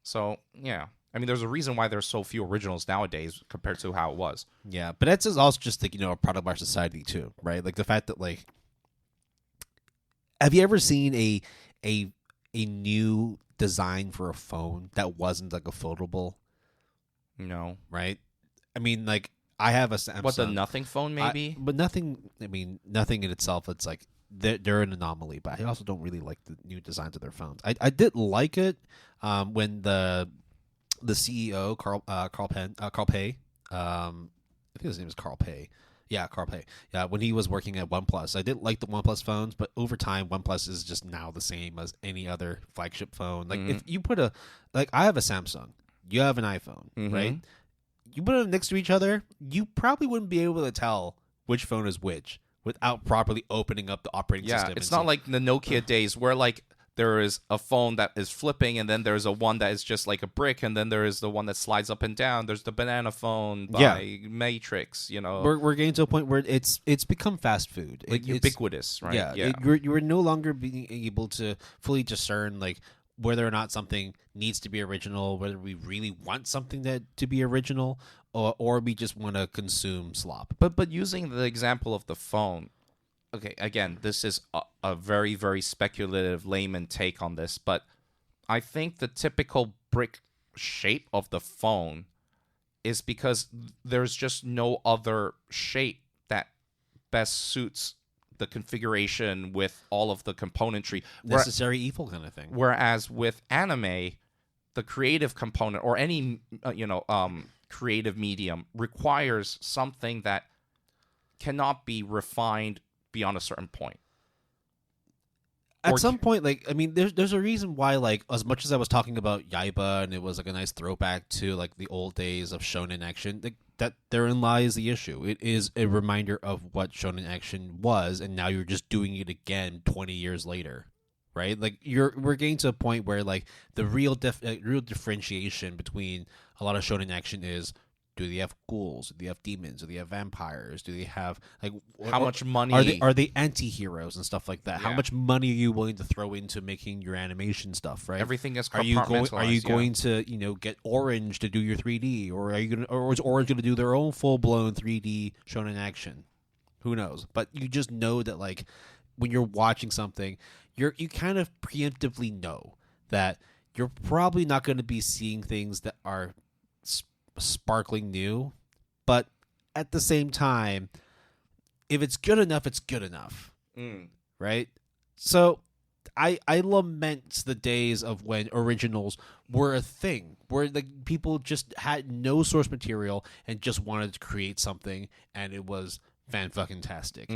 So, yeah. I mean, there's a reason why there's so few originals nowadays compared to how it was. Yeah, but that's also just, like, you know, a product of our society too, right? Like, the fact that, like, have you ever seen a new design for a phone that wasn't like a foldable? No. Right? I mean, like, I have a Samsung. What, the nothing phone maybe? But nothing, I mean, nothing in itself, it's like, they're an anomaly, but I also don't really like the new designs of their phones. I did like it when the the CEO Carl Pei. I think his name is Carl Pei. Yeah, Carl Pei. Yeah, when he was working at OnePlus, I didn't like the OnePlus phones, but over time, OnePlus is just now the same as any other flagship phone. Like if you put I have a Samsung, you have an iPhone, right? You put them next to each other, you probably wouldn't be able to tell which phone is which without properly opening up the operating system. Yeah, it's not like the Nokia days where like there is a phone that is flipping, and then there's a one that is just like a brick, and then there is the one that slides up and down. There's the banana phone by Matrix, We're getting to a point where it's become fast food. Like ubiquitous, right? Yeah. You're no longer being able to fully discern like whether or not something needs to be original, whether we really want something to be original, or we just want to consume slop. But using the example of the phone, okay, again, this is a very, very speculative layman take on this, but I think the typical brick shape of the phone is because there's just no other shape that best suits the configuration with all of the componentry. Necessary evil kind of thing. Whereas with anime, the creative component or any creative medium requires something that cannot be refined beyond a certain point. At some point, like, I mean, there's a reason why, like, as much as I was talking about Yaiba and it was like a nice throwback to like the old days of shonen action, that therein lies the issue. It is a reminder of what shonen action was, and now you're just doing it again 20 years later, right? Like we're getting to a point where like the real differentiation between a lot of shonen action is, do they have ghouls? Do they have demons? Do they have vampires? Do they have like how much money? Are they anti-heroes and stuff like that? Yeah. How much money are you willing to throw into making your animation stuff? Right. Everything is compartmentalized. Are you going to get Orange to do your 3D, or are you going or is Orange going to do their own full-blown 3D shonen action? Who knows? But you just know that like when you're watching something, you kind of preemptively know that you're probably not going to be seeing things that are sparkling new, but at the same time, if it's good enough, it's good enough, right? So I lament the days of when originals were a thing, where like people just had no source material and just wanted to create something, and it was fan-fucking-tastic.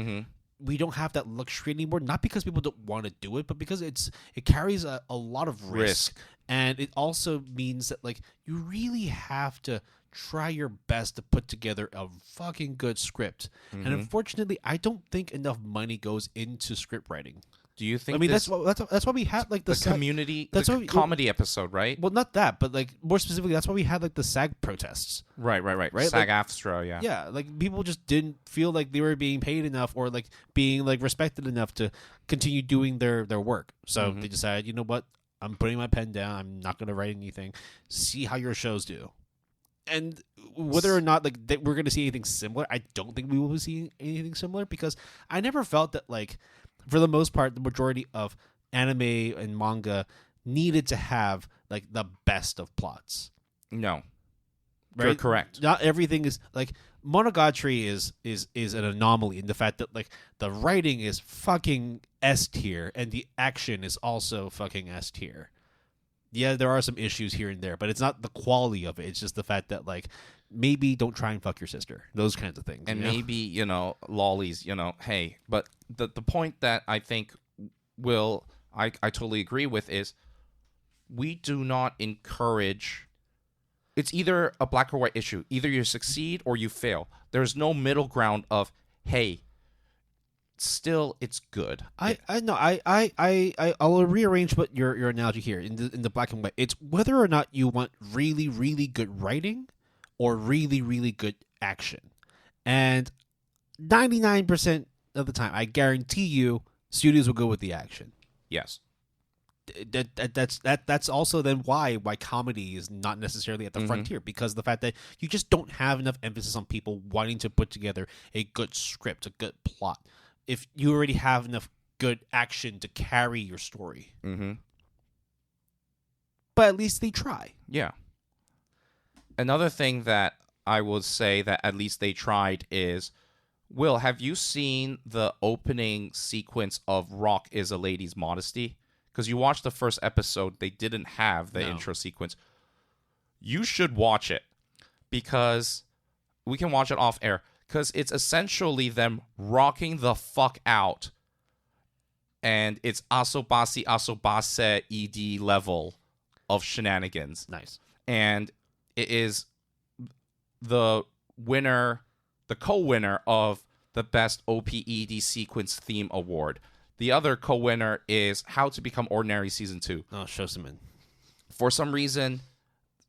We don't have that luxury anymore, not because people don't want to do it, but because it carries a lot of risk. And it also means that like you really have to try your best to put together a fucking good script. And unfortunately, I don't think enough money goes into script writing. Do you think? I mean, that's why we had like the community, the comedy episode, right? Well, not that, but like more specifically, that's why we had like the SAG protests. Right. SAG-AFTRA, yeah. Yeah, like people just didn't feel like they were being paid enough or like being like respected enough to continue doing their work. So they decided, you know what? I'm putting my pen down. I'm not going to write anything. See how your shows do. And whether or not like we're going to see anything similar, I don't think we will be seeing anything similar, because I never felt that like, for the most part, the majority of anime and manga needed to have like the best of plots. No, right? You're correct. Not everything is like Monogatari is an anomaly in the fact that like the writing is fucking S tier and the action is also fucking S tier. Yeah, there are some issues here and there, but it's not the quality of it. It's just the fact that like maybe don't try and fuck your sister. Those kinds of things. And maybe, lollies, hey. But the point that I think I totally agree with is we do not encourage. It's either a black or white issue. Either you succeed or you fail. There's no middle ground of, hey, still it's good. I'll rearrange what your analogy here in the black and white. It's whether or not you want really, really good writing or really, really good action. And 99% of the time, I guarantee you, studios will go with the action. Yes. That's also then why comedy is not necessarily at the frontier, because the fact that you just don't have enough emphasis on people wanting to put together a good script, a good plot, if you already have enough good action to carry your story. But at least they try. Yeah. Another thing that I would say that at least they tried is, Will, have you seen the opening sequence of Rock is a Lady's Modesty? Because you watched the first episode, they didn't have the intro sequence. you should watch it because we can watch it off air because it's essentially them rocking the fuck out. And it's asobase ED level of shenanigans. Nice. And it is the co-winner of the Best OPED Sequence Theme Award. The other co-winner is How to Become Ordinary Season 2. Oh, Shosumin. For some reason,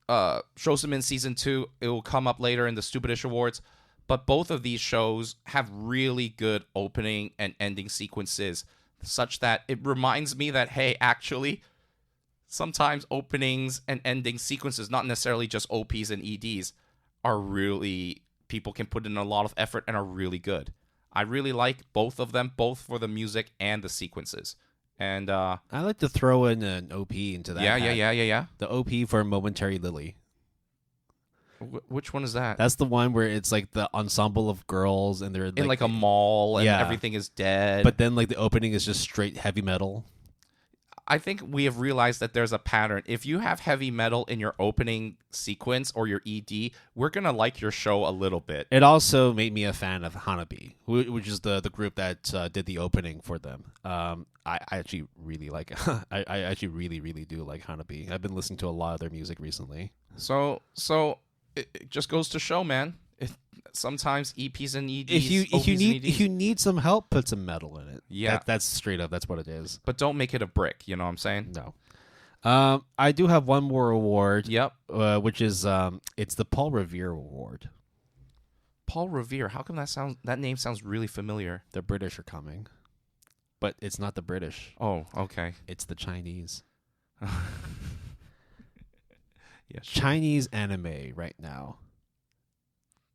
Shosumin Season 2, it will come up later in the Stupidish Awards. But both of these shows have really good opening and ending sequences, such that it reminds me that, hey, actually, sometimes openings and ending sequences, not necessarily just OPs and EDs, are really, people can put in a lot of effort and are really good. I really like both of them, both for the music and the sequences. And I like to throw in an OP into that. Yeah. The OP for Momentary Lily. Which one is that? That's the one where it's like the ensemble of girls and they're in like a mall and everything is dead. But then like the opening is just straight heavy metal. I think we have realized that there's a pattern. If you have heavy metal in your opening sequence or your ED, we're going to like your show a little bit. It also made me a fan of Hanabi, which is the group that did the opening for them. I actually really like it. I actually really do like Hanabi. I've been listening to a lot of their music recently. So it just goes to show, man. Sometimes EPs and EDs. If you need some help, put some metal in it. Yeah, that's straight up. That's what it is. But don't make it a brick. You know what I'm saying? No. I do have one more award. Yep. Which is it's the Paul Revere Award. Paul Revere. How come that name sounds really familiar? The British are coming, but it's not the British. Oh, okay. It's the Chinese. Yes. Chinese anime right now.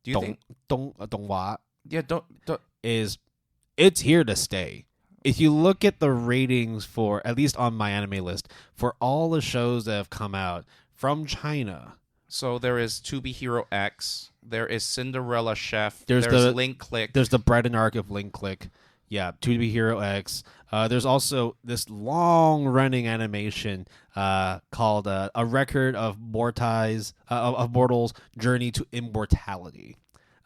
Do you think Donghua? Yeah, don't it's here to stay. If you look at the ratings for, at least on my anime list, for all the shows that have come out from China. So there is To Be Hero X, there is Cinderella Chef, there's Link Click. There's the Brighton arc of Link Click. Yeah, To Be Hero X. There's also this long-running animation called A Record of Mortals' Journey to Immortality.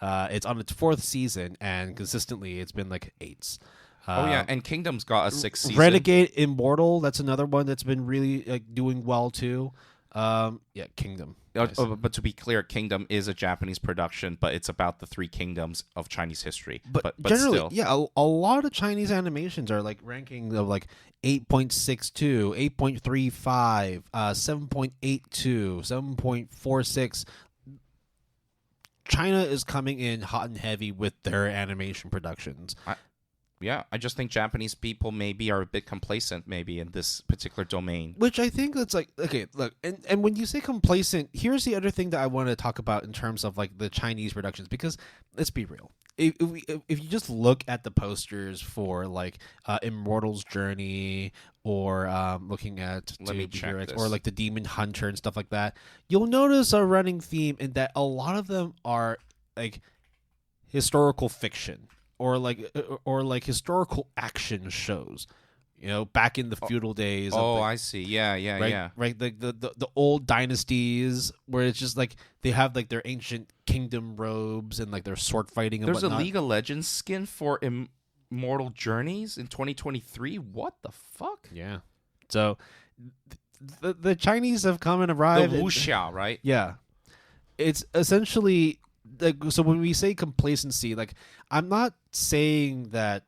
It's on its 4th season, and consistently it's been like 8s. And Kingdom's got a 6th season. Renegade Immortal, that's another one that's been really doing well too. Kingdom. Nice. But to be clear, Kingdom is a Japanese production, but it's about the 3 kingdoms of Chinese history. But generally, still. yeah, a lot of Chinese animations are like ranking of like 8.62, 8.35, 7.82, 7.46. China is coming in hot and heavy with their animation productions. I just think Japanese people maybe are a bit complacent maybe in this particular domain. Which I think that's like, okay, look, and when you say complacent, here's the other thing that I want to talk about in terms of like the Chinese productions, because let's be real. If you just look at the posters for like Immortal's Journey or looking at Let me check this. or like the Demon Hunter and stuff like that, you'll notice a running theme in that a lot of them are like historical fiction. Or like historical action shows, back in the feudal days. I see. Yeah. Right, the old dynasties where it's just like they have like their ancient kingdom robes and like their sword fighting. And There's whatnot. a League of Legends skin for Immortal Journeys in 2023. What the fuck? Yeah. So the Chinese have come and arrived. The wuxia, right? Yeah. It's essentially. Like, so when we say complacency, like, I'm not saying that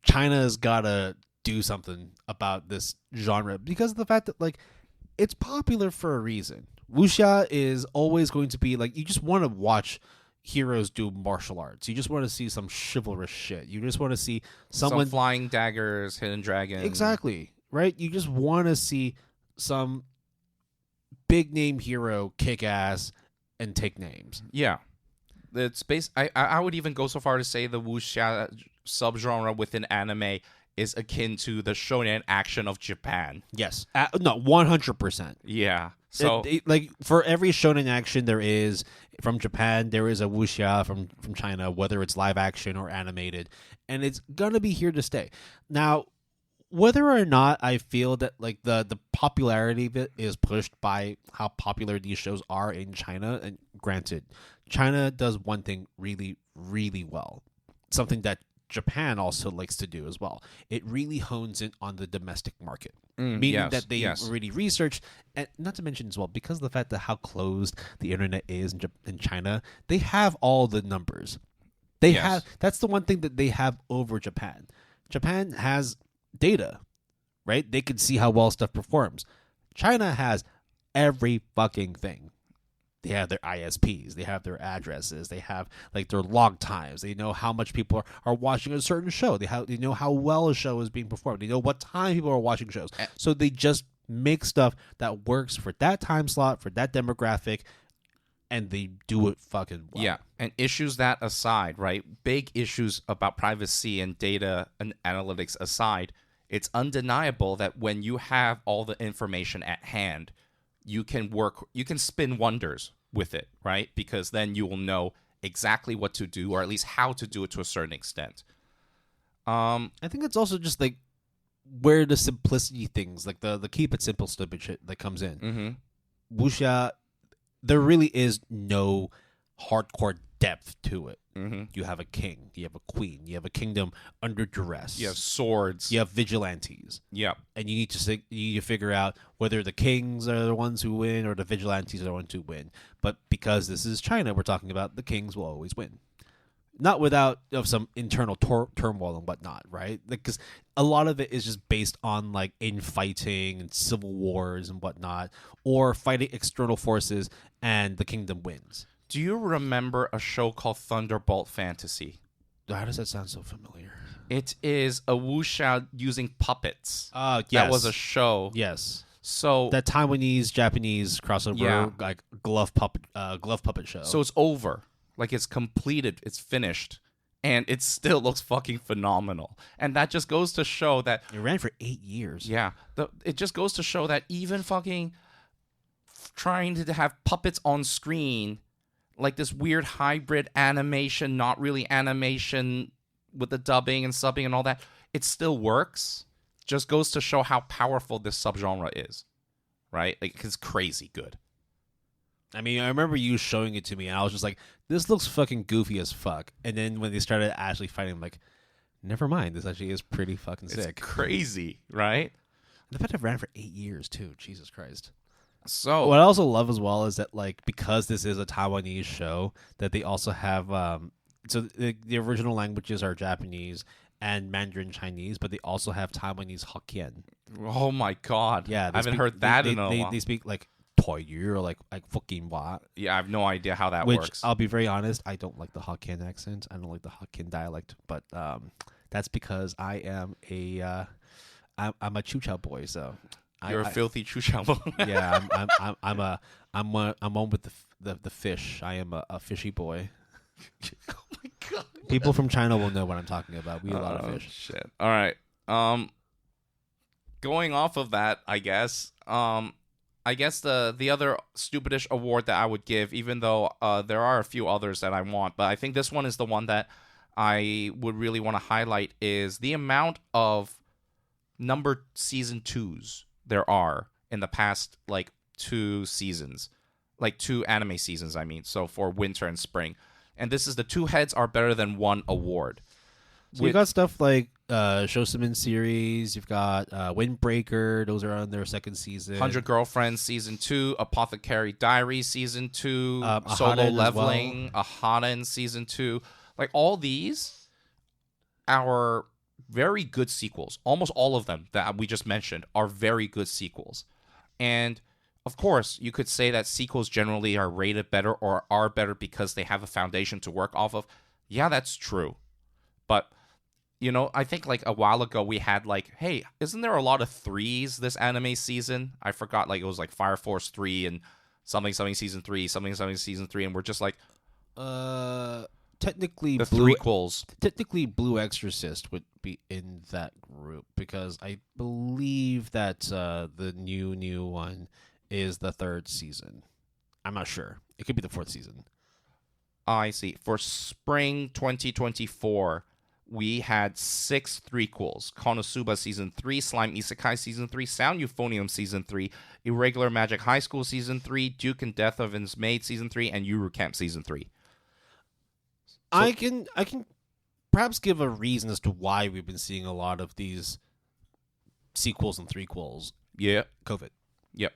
China's gotta do something about this genre, because of the fact that like it's popular for a reason. Wuxia is always going to be like, you just want to watch heroes do martial arts. You just want to see some chivalrous shit. You just want to see someone some flying daggers, hidden dragons. Exactly, right? You just want to see some big name hero kick ass and take names. Yeah. It's I would even go so far to say the wuxia subgenre within anime is akin to the shonen action of Japan. Yes. No, 100%. Yeah. So like for every shonen action there is from Japan, there is a wuxia from China, whether it's live action or animated, and it's going to be here to stay. Now, whether or not I feel that like the popularity of it is pushed by how popular these shows are in China, and granted, China does one thing really, really well, something that Japan also likes to do as well. It really hones in on the domestic market, meaning yes, that they yes. already researched, and not to mention as well, because of the fact that how closed the internet is in China, they have all the numbers. They Yes. have that's the one thing that they have over Japan. Japan has data, right? They can see how well stuff performs. China has every fucking thing. They have their ISPs, they have their addresses, they have like their log times. They know how much people are watching a certain show. They know how well a show is being performed. They know what time people are watching shows. So they just make stuff that works for that time slot, for that demographic, and they do it fucking well. Yeah, and issues that aside, right? Big issues about privacy and data and analytics aside, it's undeniable that when you have all the information at hand, you can spin wonders with it, right? Because then you will know exactly what to do, or at least how to do it to a certain extent. I think it's also just like where the simplicity things, like the keep it simple stupid shit that comes in. Mm-hmm. Wuxia, there really is no hardcore depth to it. Mm-hmm. You have a king, you have a queen, you have a kingdom under duress. You have swords. You have vigilantes. Yeah. And you need to figure out whether the kings are the ones who win or the vigilantes are the ones who win. But because this is China, we're talking about the kings will always win. Not without some internal turmoil and whatnot, right? Because a lot of it is just based on like infighting and civil wars and whatnot, or fighting external forces and the kingdom wins. Do you remember a show called Thunderbolt Fantasy? How does that sound so familiar? It is a wuxia using puppets. Yes. That was a show. Yes. So that Taiwanese Japanese crossover, Yeah. like glove puppet show. So it's over. Like it's completed. It's finished. And it still looks fucking phenomenal. And that just goes to show that it ran for 8 years. Yeah. It just goes to show that even fucking trying to have puppets on screen, like this weird hybrid animation, not really animation with the dubbing and subbing and all that, it still works. Just goes to show how powerful this subgenre is, right? Like, it's crazy good. I mean, I remember you showing it to me, and I was just like, this looks fucking goofy as fuck. And then when they started actually fighting, I'm like, never mind, this actually is pretty fucking sick. It's crazy, right? The fact it ran for 8 years, too. Jesus Christ. So what I also love as well is that, like, because this is a Taiwanese show, that they also have so the original languages are Japanese and Mandarin Chinese, but they also have Taiwanese Hokkien. Oh my god! Yeah, I haven't heard that in a while. They speak like Toyu or like fucking what? Yeah, I have no idea how that Which, works. I'll be very honest, I don't like the Hokkien accent. I don't like the Hokkien dialect, but that's because I am I'm a Chuchao boy, so. You're a filthy Chuchao boy. Yeah, I'm one with the fish. I am a fishy boy. Oh my god! People from China will know what I'm talking about. We eat a lot of fish. Shit. All right. Going off of that, I guess. I guess the other stupidish award that I would give, even though there are a few others that I want, but I think this one is the one that I would really want to highlight, is the amount of number season 2s there are in the past, like 2 seasons, like 2 anime seasons, I mean, so for winter and spring. And this is the 2 heads are better than 1 award. So you got stuff like Shosumin series, you've got Windbreaker, those are on their 2nd season. 100 Girlfriends season 2, Apothecary Diaries season 2, Solo Ahaden Leveling, Ahaden season 2. Like, all these are very good sequels. Almost all of them that we just mentioned are very good sequels. And of course, you could say that sequels generally are rated better or are better because they have a foundation to work off of. Yeah, that's true. But, you know, I think like a while ago we had like, hey, isn't there a lot of 3s this anime season? I forgot, like it was like Fire Force 3 and something season 3, something season 3, and we're just like, technically the Blue threequels. Technically, Blue Exorcist would be in that group because I believe that the new one is the 3rd season. I'm not sure. It could be the 4th season. I see. For spring 2024, we had 6 threequels: Konosuba Season 3, Slime Isekai Season 3, Sound Euphonium Season 3, Irregular Magic High School Season 3, Duke and Death of His Maid Season 3, and Yuru Camp Season 3. So, I can perhaps give a reason as to why we've been seeing a lot of these sequels and threequels. Yeah. COVID. Yep.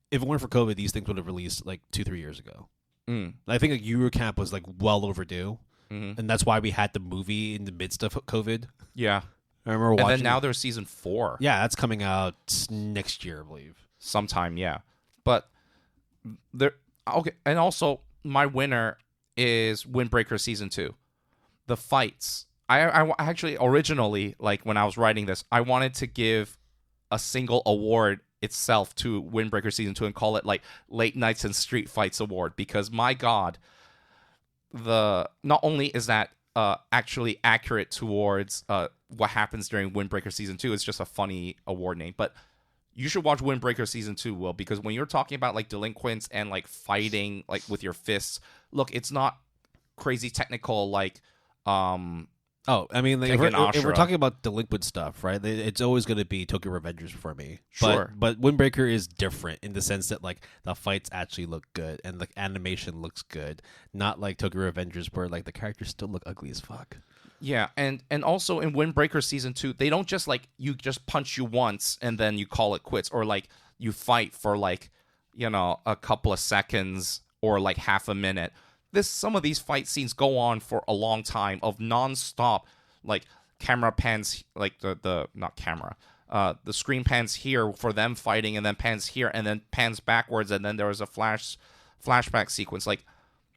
If it weren't for COVID, these things would have released like 2-3 years ago. Mm. I think like Eurocamp was like well overdue, Mm-hmm. and that's why we had the movie in the midst of COVID. Yeah. I remember watching. And then now there's Season 4. Yeah, that's coming out next year, I believe. Sometime, yeah. But there, okay, and also my winner is Windbreaker Season 2. The fights. I actually originally, like when I was writing this, I wanted to give a single award itself to Windbreaker Season 2 and call it like Late Nights and Street Fights Award, because my God, not only is that actually accurate towards what happens during Windbreaker Season 2, it's just a funny award name, but you should watch Windbreaker Season 2, Will, because when you're talking about like delinquents and like fighting like with your fists, look, it's not crazy technical like Oh, I mean, like, if Kengan we're Ashura. talking about delinquent stuff, right? It's always going to be Tokyo Revengers for me. Sure. But Windbreaker is different in the sense that like the fights actually look good and the animation looks good, not like Tokyo Revengers where like the characters still look ugly as fuck. Yeah, and also in Windbreaker Season 2, they don't just like you just punch you once and then you call it quits, or like you fight for like, you know, a couple of seconds or like half a minute. Some of these fight scenes go on for a long time of nonstop, like camera pans, like the screen pans here for them fighting, and then pans here, and then pans backwards, and then there was a flashback sequence. Like,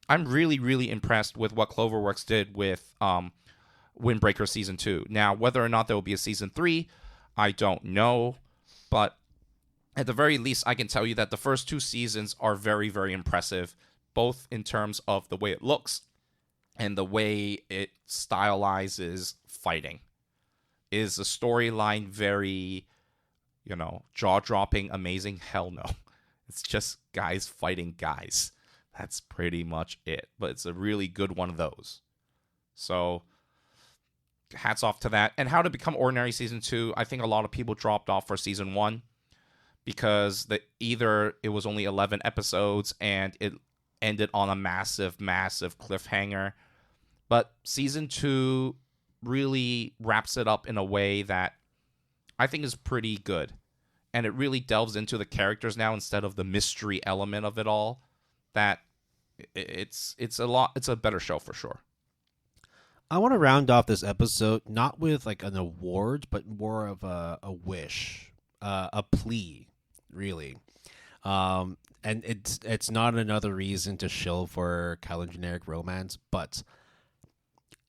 I'm really, really impressed with what Cloverworks did with Windbreaker Season 2. Now, whether or not there will be a Season 3, I don't know, but at the very least, I can tell you that the first 2 seasons are very, very impressive, both in terms of the way it looks and the way it stylizes fighting. Is the storyline very, you know, jaw-dropping, amazing? Hell no. It's just guys fighting guys. That's pretty much it. But it's a really good one of those. So, hats off to that. And How to Become Ordinary Season 2, I think a lot of people dropped off for Season 1 because either it was only 11 episodes and it ended on a massive, massive cliffhanger. But Season 2 really wraps it up in a way that I think is pretty good. And it really delves into the characters now instead of the mystery element of it all. That it's a better show for sure. I want to round off this episode not with like an award, but more of a wish, a plea, really. And it's not another reason to shill for Calendar Generic Romance, but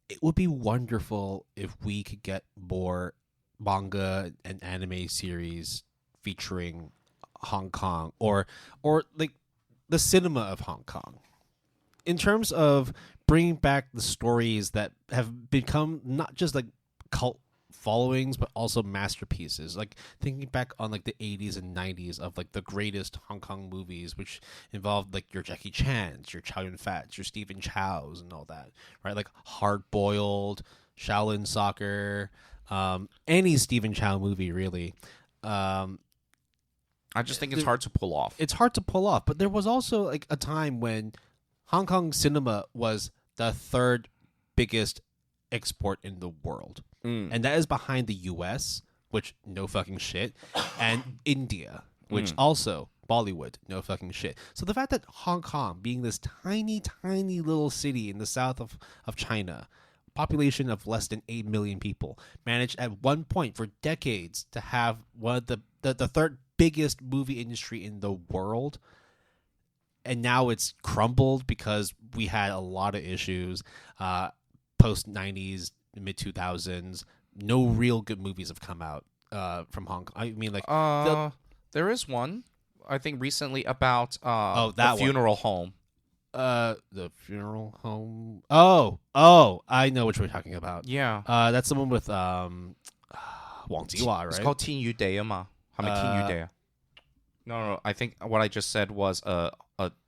it would be wonderful if we could get more manga and anime series featuring Hong Kong or like the cinema of Hong Kong. In terms of bringing back the stories that have become not just like cult followings, but also masterpieces. Like thinking back on like the 80s and 90s of like the greatest Hong Kong movies, which involved like your Jackie Chan's, your Chow Yun-Fat's, your Stephen Chow's and all that, right? Like Hard Boiled, Shaolin Soccer, any Stephen Chow movie really. I just think it's hard to pull off. It's hard to pull off, but there was also like a time when Hong Kong cinema was the 3rd biggest export in the world. And that is behind the US, which no fucking shit, and India, which also Bollywood, no fucking shit. So the fact that Hong Kong, being this tiny, tiny little city in the south of China, population of less than 8 million people, managed at one point for decades to have one of the 3rd biggest movie industry in the world. And now it's crumbled because we had a lot of issues post 90s, mid 2000s. No real good movies have come out from Hong Kong. I mean, like there is one I think recently about that funeral home. The funeral home. Oh, I know which we're talking about. Yeah. That's the one with Wang Jiwa, right? It's called Tin Yu Dea ma. Tin Yu Dea. No. I think what I just said was a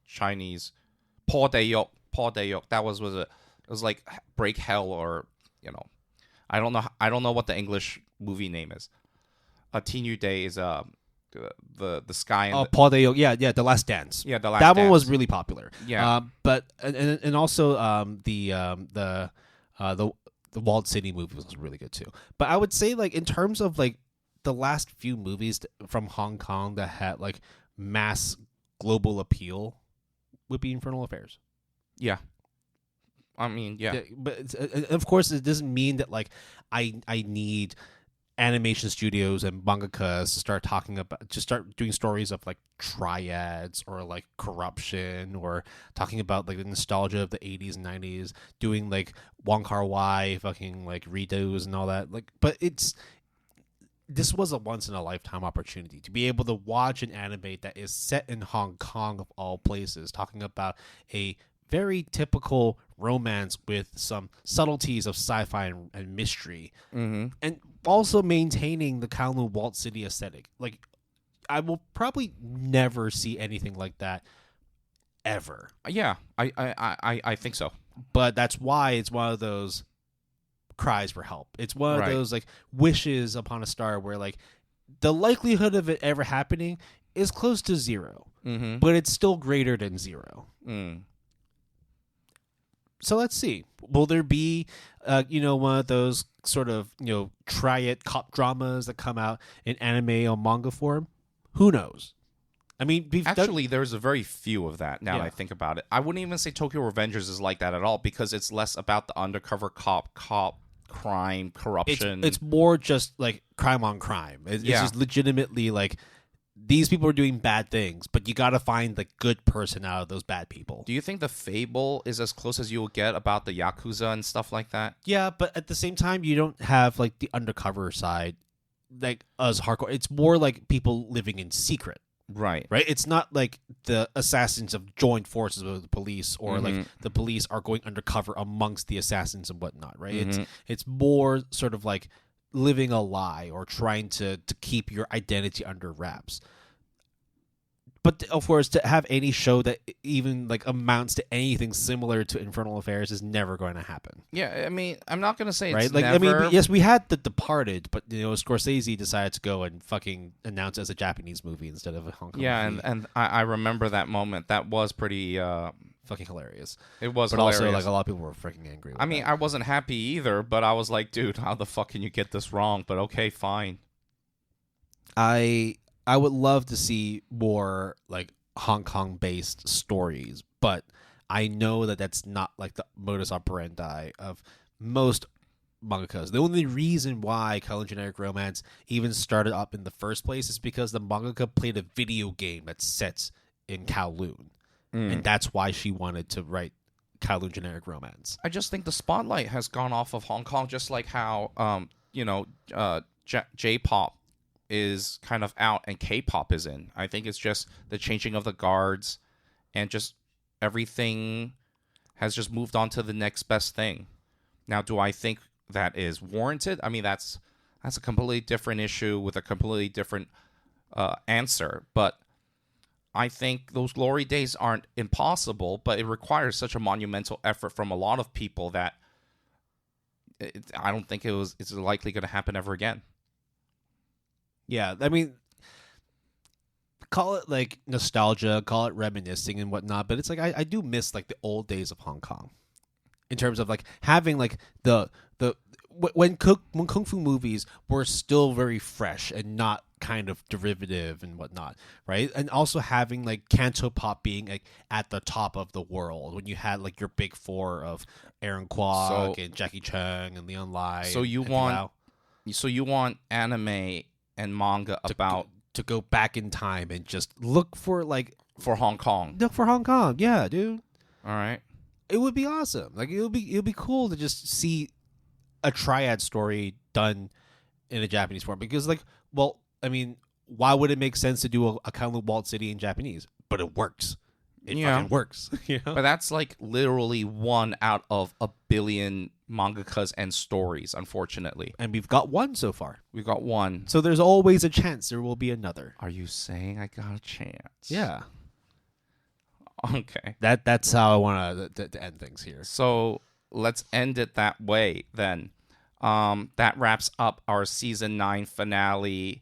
Chinese Po Dayok. That was it was like Break Hell, or I don't know what the English movie name is. A Teen New Day is the sky and Paul Deo, yeah, The Last Dance. yeah, the last That dance. one was really popular. Yeah. But and also the Walled City movie was really good too. But I would say like in terms of like the last few movies from Hong Kong that had like mass global appeal would be Infernal Affairs. Yeah. I mean, yeah. But of course, it doesn't mean that like I need animation studios and mangakas to start doing stories of like triads or like corruption or talking about like the nostalgia of the 80s and 90s, doing like Wong Kar-wai fucking like redos and all that. Like, but this was a once in a lifetime opportunity to be able to watch an anime that is set in Hong Kong of all places, talking about a very typical romance with some subtleties of sci-fi and mystery, and also maintaining the Kowloon Walled City aesthetic. Like, I will probably never see anything like that ever. Yeah, I think so. But that's why it's one of those cries for help. It's one of those like wishes upon a star where like the likelihood of it ever happening is close to zero, but it's still greater than zero. So let's see. Will there be, one of those sort of, triad cop dramas that come out in anime or manga form? Who knows? I mean, there's a very few of that now that I think about it. I wouldn't even say Tokyo Revengers is like that at all because it's less about the undercover cop, crime, corruption. It's more just like crime on crime. It's just legitimately like these people are doing bad things, but you got to find the good person out of those bad people. Do you think the Fable is as close as you will get about the Yakuza and stuff like that? Yeah, but at the same time, you don't have like the undercover side like as hardcore. It's more like people living in secret. Right. It's not like the assassins have joined forces with the police or like the police are going undercover amongst the assassins and whatnot, right? It's more sort of like living a lie or trying to keep your identity under wraps. But of course, to have any show that even like amounts to anything similar to Infernal Affairs is never going to happen. Yeah, I mean, I'm not going to say right. It's like never... I mean, yes, we had The Departed, but Scorsese decided to go and fucking announce it as a Japanese movie instead of a Hong Kong. movie. and I remember that moment. That was pretty fucking hilarious. It was, but hilarious. Also like a lot of people were freaking angry. I mean, I wasn't happy either, but I was like, dude, how the fuck can you get this wrong? But okay, fine. I would love to see more like Hong Kong based stories, but I know that that's not like the modus operandi of most mangakas. The only reason why Kowloon Generic Romance even started up in the first place is because the mangaka played a video game that sets in Kowloon, and that's why she wanted to write Kowloon Generic Romance. I just think the spotlight has gone off of Hong Kong, just like how J-pop is kind of out and K-pop is in. I think it's just the changing of the guards and just everything has just moved on to the next best thing. Now, do I think that is warranted? I mean, that's a completely different issue with a completely different answer. But I think those glory days aren't impossible, but it requires such a monumental effort from a lot of people that I don't think it's likely going to happen ever again. Yeah, I mean, call it like nostalgia, call it reminiscing and whatnot, but it's like I do miss like the old days of Hong Kong in terms of like having like when kung fu movies were still very fresh and not kind of derivative and whatnot, right? And also having like Canto Pop being like at the top of the world when you had like your big four of Aaron Kwok and Jackie Chung and Leon Lai. So you want anime and manga to go back in time and just look for like for Hong Kong. Look for Hong Kong, yeah, dude. All right, it would be awesome. Like it would be cool to just see a triad story done in a Japanese form because, like, well, I mean, why would it make sense to do a Kowloon Walled City in Japanese? But it works. It fucking works. But that's like literally 1 out of a billion mangakas and stories, unfortunately. And we've got one so far. We've got one. So there's always a chance there will be another. Are you saying I got a chance? Yeah. Okay. That's how I want to end things here. So let's end it that way then. That wraps up our season 9 finale,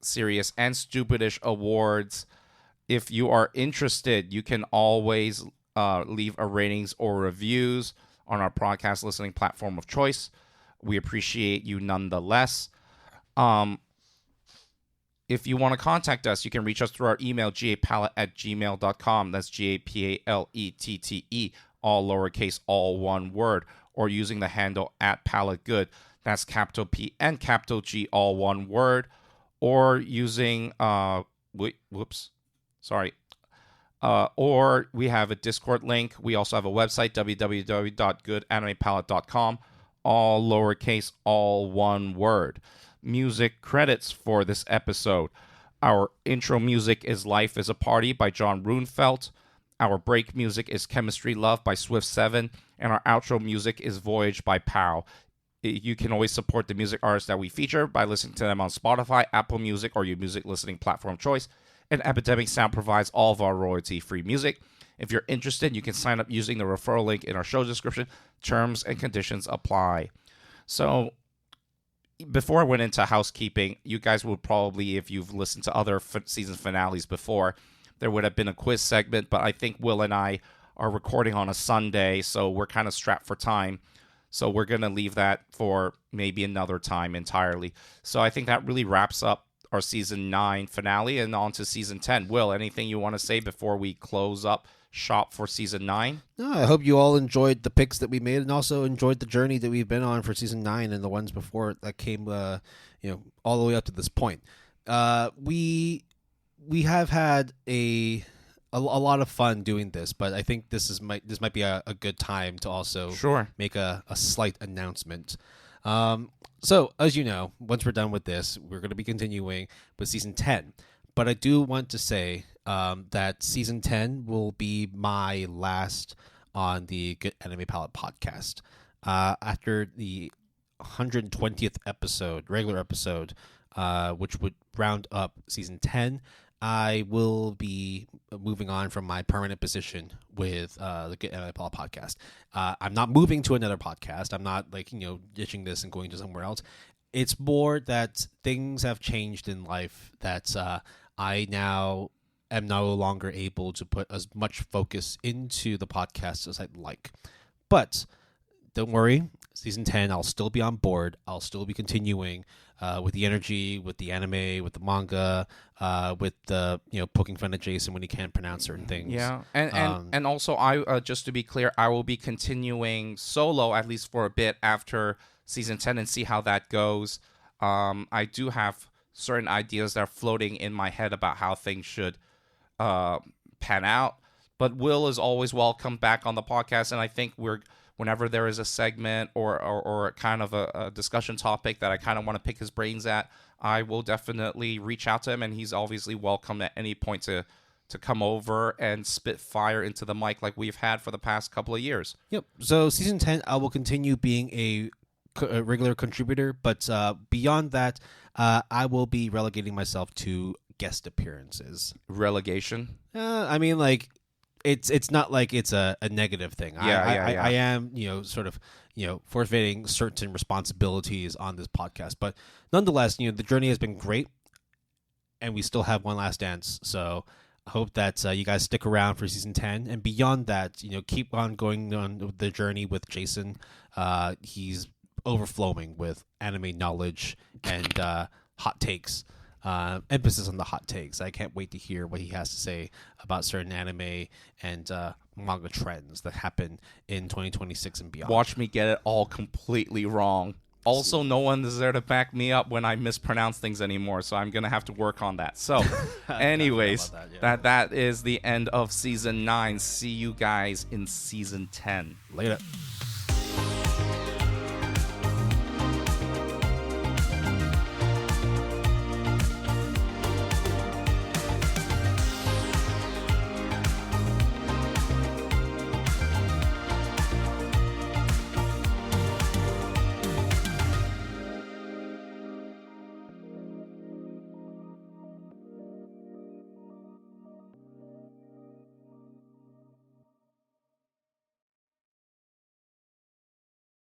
serious and stupidish awards. If you are interested, you can always leave a ratings or reviews on our podcast listening platform of choice. We appreciate you nonetheless. If you want to contact us, you can reach us through our email, gapalette@gmail.com. That's GAPALETTE, all lowercase, all one word, or using the handle @PaletteGood. That's capital P and capital G, all one word, or using, or we have a Discord link. We also have a website, www.goodanimepalette.com, all lowercase, all one word. Music credits for this episode. Our intro music is Life is a Party by John Runefelt. Our break music is Chemistry Love by Swift7. And our outro music is Voyage by Pow. You can always support the music artists that we feature by listening to them on Spotify, Apple Music, or your music listening platform choice. And Epidemic Sound provides all of our royalty-free music. If you're interested, you can sign up using the referral link in our show description. Terms and conditions apply. So, before I went into housekeeping, you guys would probably, if you've listened to other season finales before, there would have been a quiz segment, but I think Will and I are recording on a Sunday, so we're kind of strapped for time. So we're going to leave that for maybe another time entirely. So I think that really wraps up our season 9 finale and on to season 10. Will, anything you want to say before we close up shop for season 9? No, I hope you all enjoyed the picks that we made and also enjoyed the journey that we've been on for season 9 and the ones before that came, all the way up to this point. We have had a lot of fun doing this, but I think this might be a good time to also make a slight announcement. So, as you know, once we're done with this, we're going to be continuing with season 10. But I do want to say that season 10 will be my last on the Good Anime Palette podcast. After the 120th episode, regular episode, which would round up season 10, I will be moving on from my permanent position with the Good Anime Palette podcast. I'm not moving to another podcast. I'm not ditching this and going to somewhere else. It's more that things have changed in life that I now am no longer able to put as much focus into the podcast as I'd like. But don't worry, season 10, I'll still be on board. I'll still be continuing with the energy, with the anime, with the manga, with the poking fun at Jason when he can't pronounce certain things. Yeah, and also I just to be clear, I will be continuing solo at least for a bit after season 10 and see how that goes. I do have certain ideas that are floating in my head about how things should pan out, but Will is always welcome back on the podcast, and I think whenever there is a segment or kind of a discussion topic that I kind of want to pick his brains at, I will definitely reach out to him, and he's obviously welcome at any point to come over and spit fire into the mic like we've had for the past couple of years. Yep. So season 10, I will continue being a regular contributor, but beyond that, I will be relegating myself to guest appearances. Relegation? I mean, like, it's not like it's a negative thing. I am, forfeiting certain responsibilities on this podcast, but nonetheless, the journey has been great, and we still have one last dance. So I hope that you guys stick around for season 10, and beyond that, keep on going on the journey with Jason. He's overflowing with anime knowledge and hot takes. Emphasis on the hot takes. I can't wait to hear what he has to say about certain anime and manga trends that happen in 2026 and beyond. Watch me get it all completely wrong. Also, no one is there to back me up when I mispronounce things anymore, so I'm going to have to work on that. So, anyways, that is the end of Season 9. See you guys in Season 10. Later.